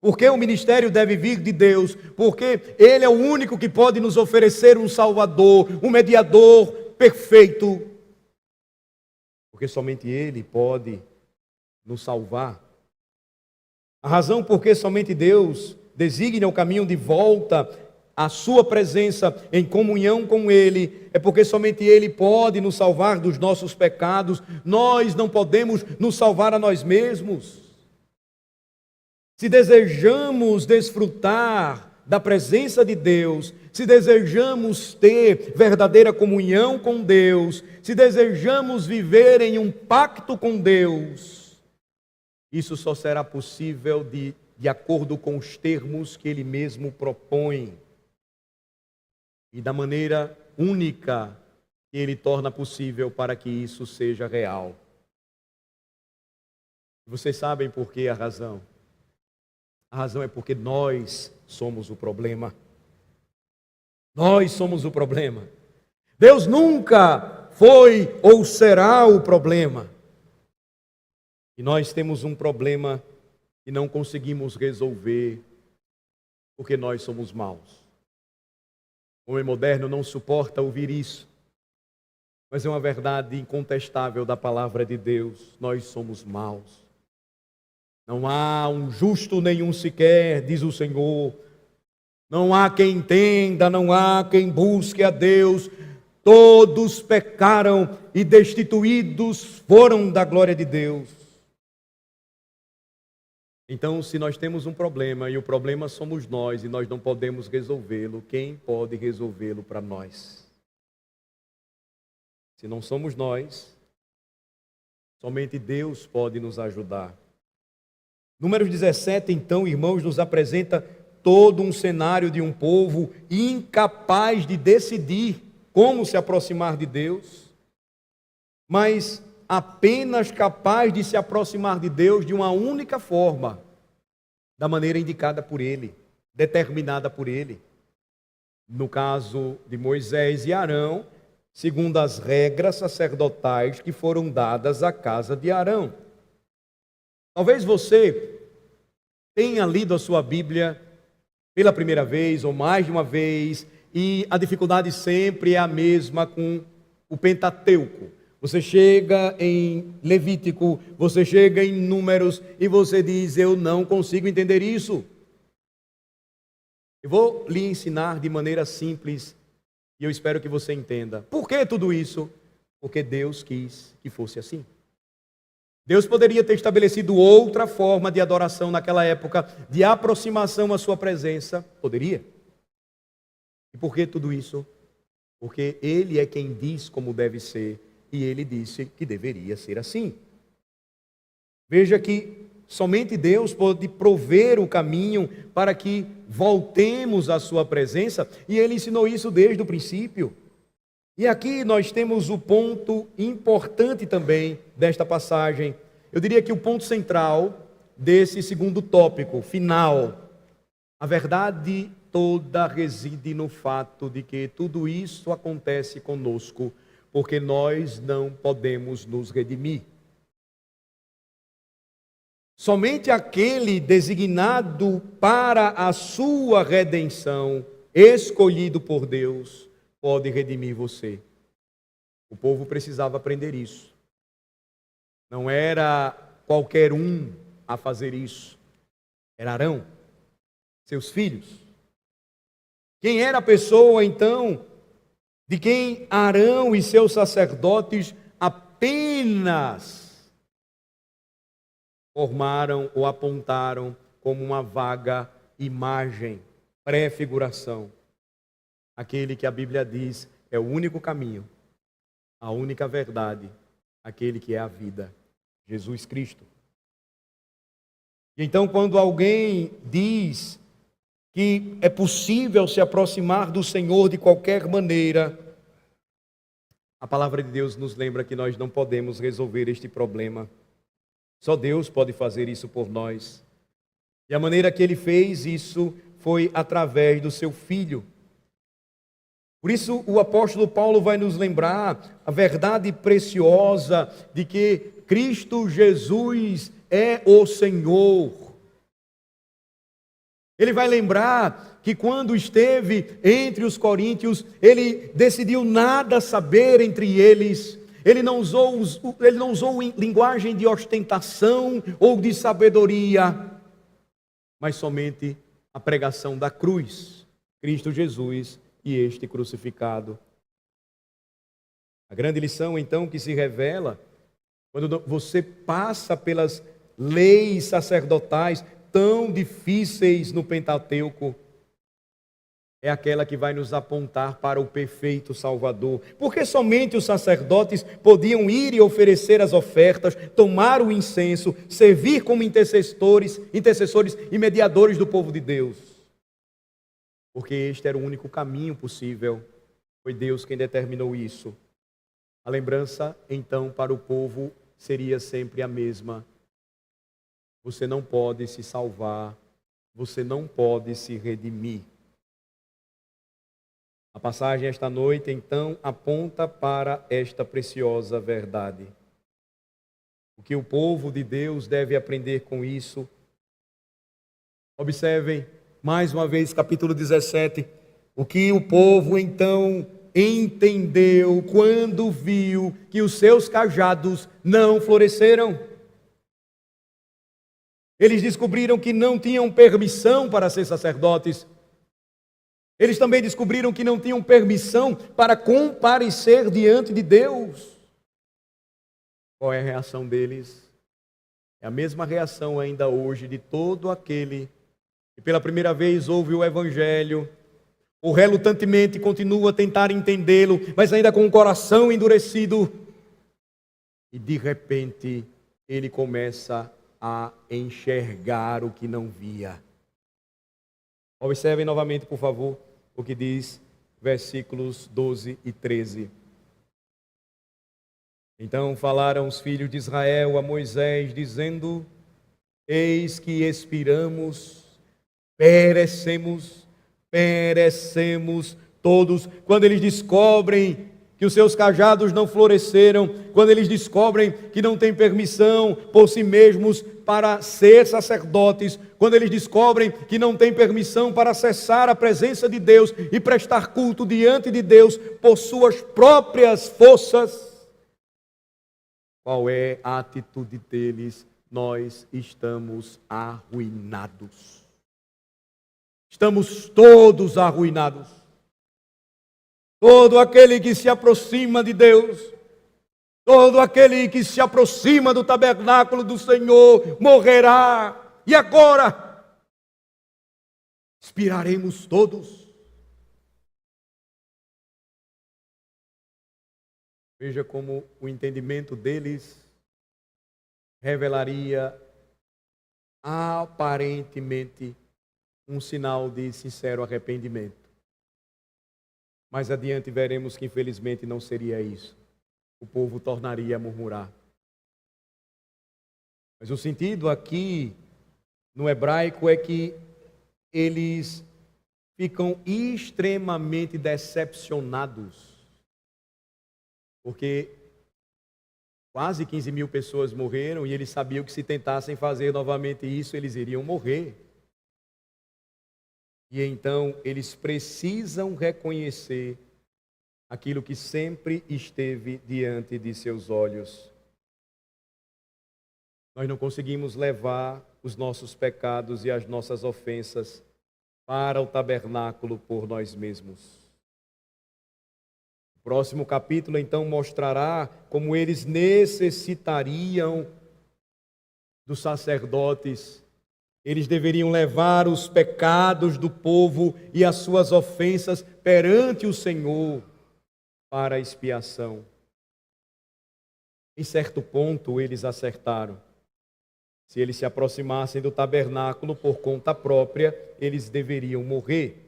[SPEAKER 1] Porque o ministério deve vir de Deus? Porque Ele é o único que pode nos oferecer um Salvador, um mediador perfeito. Porque somente Ele pode nos salvar. A razão por que somente Deus designa o caminho de volta à sua presença em comunhão com Ele é porque somente Ele pode nos salvar dos nossos pecados. Nós não podemos nos salvar a nós mesmos. Se desejamos desfrutar da presença de Deus, se desejamos ter verdadeira comunhão com Deus, se desejamos viver em um pacto com Deus, isso só será possível de acordo com os termos que Ele mesmo propõe e da maneira única que Ele torna possível para que isso seja real. Vocês sabem por que a razão? A razão é porque nós somos o problema. Nós somos o problema. Deus nunca foi ou será o problema. E nós temos um problema que não conseguimos resolver porque nós somos maus. O homem moderno não suporta ouvir isso, mas é uma verdade incontestável da palavra de Deus. Nós somos maus. Não há um justo nenhum sequer, diz o Senhor. Não há quem entenda, não há quem busque a Deus. Todos pecaram e destituídos foram da glória de Deus. Então, se nós temos um problema e o problema somos nós e nós não podemos resolvê-lo, quem pode resolvê-lo para nós? Se não somos nós, somente Deus pode nos ajudar. Números 17, então, irmãos, nos apresenta todo um cenário de um povo incapaz de decidir como se aproximar de Deus, mas apenas capaz de se aproximar de Deus de uma única forma, da maneira indicada por Ele, determinada por Ele. No caso de Moisés e Arão, segundo as regras sacerdotais que foram dadas à casa de Arão. Talvez você tenha lido a sua Bíblia pela primeira vez ou mais de uma vez e a dificuldade sempre é a mesma com o Pentateuco, você chega em Levítico, você chega em Números e você diz: eu não consigo entender isso. Eu vou lhe ensinar de maneira simples e eu espero que você entenda. Por que tudo isso? Porque Deus quis que fosse assim. Deus poderia ter estabelecido outra forma de adoração naquela época, de aproximação à sua presença. Poderia. E por que tudo isso? Porque Ele é quem diz como deve ser, e Ele disse que deveria ser assim. Veja que somente Deus pode prover o caminho para que voltemos à sua presença, e Ele ensinou isso desde o princípio. E aqui nós temos o ponto importante também desta passagem. Eu diria que o ponto central desse segundo tópico, final. A verdade toda reside no fato de que tudo isso acontece conosco, porque nós não podemos nos redimir. Somente aquele designado para a sua redenção, escolhido por Deus, pode redimir você. O povo precisava aprender isso. Não era qualquer um a fazer isso. Era Arão, seus filhos. Quem era a pessoa, então, de quem Arão e seus sacerdotes apenas formaram ou apontaram como uma vaga imagem, pré-figuração? Aquele que a Bíblia diz é o único caminho, a única verdade, aquele que é a vida, Jesus Cristo. E então, quando alguém diz que é possível se aproximar do Senhor de qualquer maneira, a palavra de Deus nos lembra que nós não podemos resolver este problema. Só Deus pode fazer isso por nós. E a maneira que Ele fez isso foi através do seu Filho. Por isso o apóstolo Paulo vai nos lembrar a verdade preciosa de que Cristo Jesus é o Senhor. Ele vai lembrar que quando esteve entre os coríntios, ele decidiu nada saber entre eles. Ele não usou linguagem de ostentação ou de sabedoria, mas somente a pregação da cruz, Cristo Jesus e este crucificado. A grande lição, então, que se revela quando você passa pelas leis sacerdotais tão difíceis no Pentateuco, é aquela que vai nos apontar para o perfeito Salvador. Porque somente os sacerdotes podiam ir e oferecer as ofertas, tomar o incenso, servir como intercessores e mediadores do povo de Deus. Porque este era o único caminho possível. Foi Deus quem determinou isso. A lembrança, então, para o povo seria sempre a mesma. Você não pode se salvar, você não pode se redimir. A passagem esta noite, então, aponta para esta preciosa verdade. O que o povo de Deus deve aprender com isso? Observem, mais uma vez, capítulo 17. O que o povo, então, entendeu quando viu que os seus cajados não floresceram. Eles descobriram que não tinham permissão para ser sacerdotes. Eles também descobriram que não tinham permissão para comparecer diante de Deus. Qual é a reação deles? É a mesma reação ainda hoje de todo aquele que pela primeira vez ouve o Evangelho, ou relutantemente continua a tentar entendê-lo, mas ainda com o coração endurecido. E de repente ele começa a enxergar o que não via. Observem novamente, por favor, o que diz versículos 12 e 13. Então falaram os filhos de Israel a Moisés, dizendo: eis que expiramos, perecemos todos. Quando eles descobrem que os seus cajados não floresceram, quando eles descobrem que não têm permissão por si mesmos para ser sacerdotes, quando eles descobrem que não têm permissão para acessar a presença de Deus e prestar culto diante de Deus por suas próprias forças, qual é a atitude deles? Nós estamos arruinados. Estamos todos arruinados. Todo aquele que se aproxima de Deus, todo aquele que se aproxima do tabernáculo do Senhor, morrerá. E agora? Expiraremos todos. Veja como o entendimento deles revelaria aparentemente um sinal de sincero arrependimento. Mais adiante veremos que infelizmente não seria isso. O povo tornaria a murmurar. Mas o sentido aqui no hebraico é que eles ficam extremamente decepcionados. Porque quase 15 mil pessoas morreram e eles sabiam que se tentassem fazer novamente isso, eles iriam morrer. E então eles precisam reconhecer aquilo que sempre esteve diante de seus olhos. Nós não conseguimos levar os nossos pecados e as nossas ofensas para o tabernáculo por nós mesmos. O próximo capítulo então mostrará como eles necessitariam dos sacerdotes. Eles deveriam levar os pecados do povo e as suas ofensas perante o Senhor para a expiação. Em certo ponto eles acertaram. Se eles se aproximassem do tabernáculo por conta própria, eles deveriam morrer.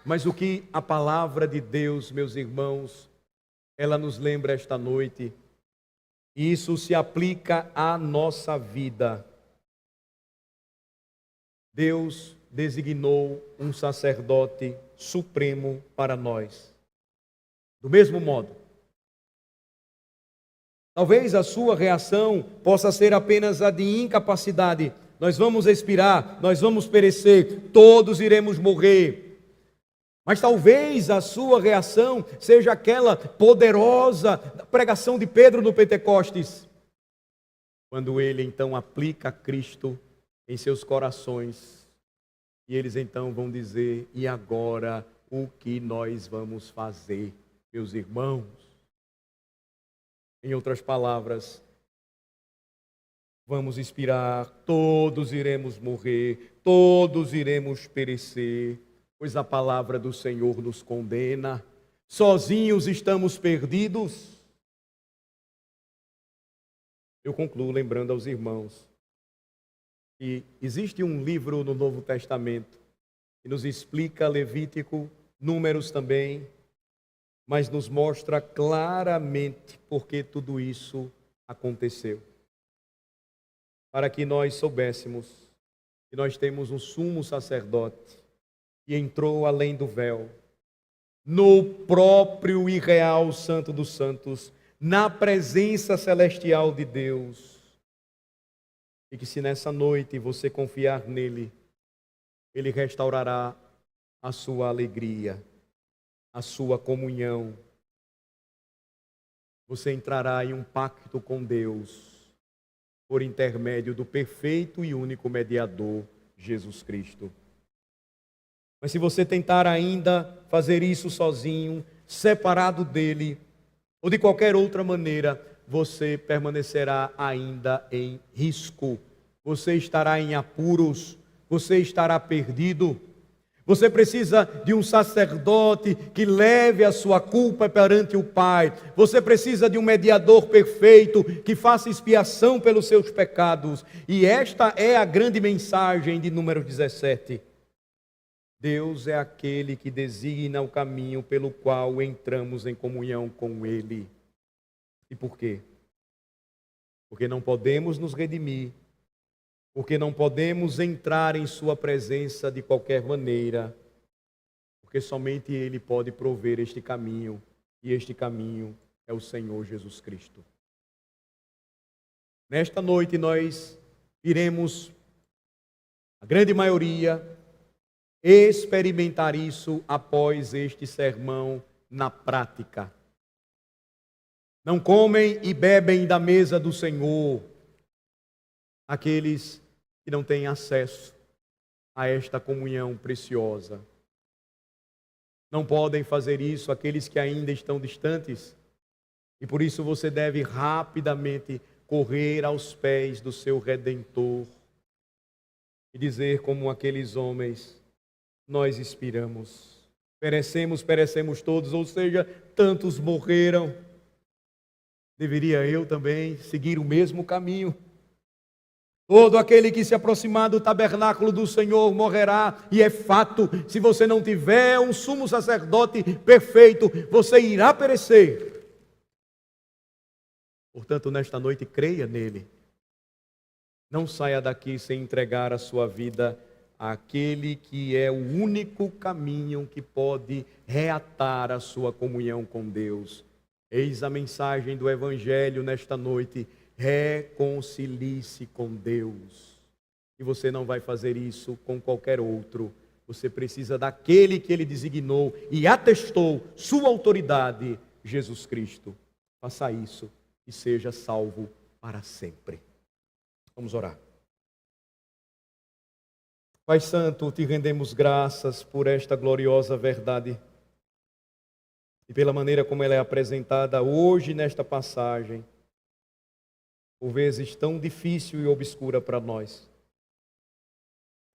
[SPEAKER 1] Mas o que a palavra de Deus, meus irmãos, ela nos lembra esta noite, e isso se aplica à nossa vida. Deus designou um sacerdote supremo para nós. Do mesmo modo, talvez a sua reação possa ser apenas a de incapacidade. Nós vamos expirar, nós vamos perecer, todos iremos morrer. Mas talvez a sua reação seja aquela poderosa pregação de Pedro no Pentecostes, quando ele então aplica Cristo em seus corações, e eles então vão dizer: e agora o que nós vamos fazer, meus irmãos? Em outras palavras, vamos expirar, todos iremos morrer, todos iremos perecer, pois a palavra do Senhor nos condena. Sozinhos estamos perdidos. Eu concluo lembrando aos irmãos que existe um livro no Novo Testamento que nos explica Levítico, Números também, mas nos mostra claramente por que tudo isso aconteceu. Para que nós soubéssemos que nós temos um sumo sacerdote que entrou além do véu, no próprio e real Santo dos Santos, na presença celestial de Deus. E que se nessa noite você confiar nele, ele restaurará a sua alegria, a sua comunhão. Você entrará em um pacto com Deus, por intermédio do perfeito e único mediador, Jesus Cristo. Mas se você tentar ainda fazer isso sozinho, separado dele, ou de qualquer outra maneira, você permanecerá ainda em risco. Você estará em apuros, você estará perdido. Você precisa de um sacerdote que leve a sua culpa perante o Pai. Você precisa de um mediador perfeito que faça expiação pelos seus pecados. E esta é a grande mensagem de Números 17. Deus é aquele que designa o caminho pelo qual entramos em comunhão com Ele. E por quê? Porque não podemos nos redimir, porque não podemos entrar em sua presença de qualquer maneira, porque somente Ele pode prover este caminho, e este caminho é o Senhor Jesus Cristo. Nesta noite nós iremos, a grande maioria, experimentar isso após este sermão na prática. Não comem e bebem da mesa do Senhor aqueles que não têm acesso a esta comunhão preciosa. Não podem fazer isso aqueles que ainda estão distantes, e por isso você deve rapidamente correr aos pés do seu Redentor e dizer como aqueles homens: nós expiramos, perecemos todos, ou seja, tantos morreram, deveria eu também seguir o mesmo caminho. Todo aquele que se aproximar do tabernáculo do Senhor morrerá, e é fato, se você não tiver um sumo sacerdote perfeito, você irá perecer. Portanto, nesta noite, creia nele. Não saia daqui sem entregar a sua vida àquele que é o único caminho que pode reatar a sua comunhão com Deus. Eis a mensagem do Evangelho nesta noite: reconcilie-se com Deus. E você não vai fazer isso com qualquer outro. Você precisa daquele que Ele designou e atestou sua autoridade, Jesus Cristo. Faça isso e seja salvo para sempre. Vamos orar. Pai Santo, te rendemos graças por esta gloriosa verdade e pela maneira como ela é apresentada hoje nesta passagem, por vezes tão difícil e obscura para nós.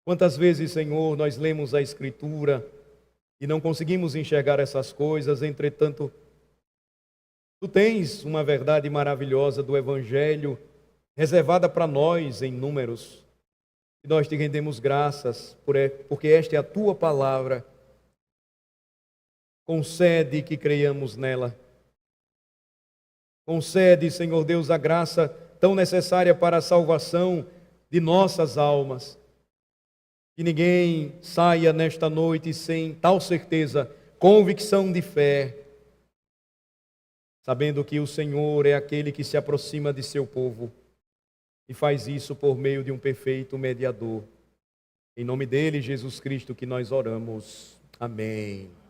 [SPEAKER 1] Quantas vezes, Senhor, nós lemos a Escritura e não conseguimos enxergar essas coisas, entretanto, Tu tens uma verdade maravilhosa do Evangelho reservada para nós em números. E nós te rendemos graças porque esta é a Tua palavra. Concede que creiamos nela. Concede, Senhor Deus, a graça tão necessária para a salvação de nossas almas. Que ninguém saia nesta noite sem tal certeza, convicção de fé, sabendo que o Senhor é aquele que se aproxima de seu povo e faz isso por meio de um perfeito mediador. Em nome dele, Jesus Cristo, que nós oramos. Amém.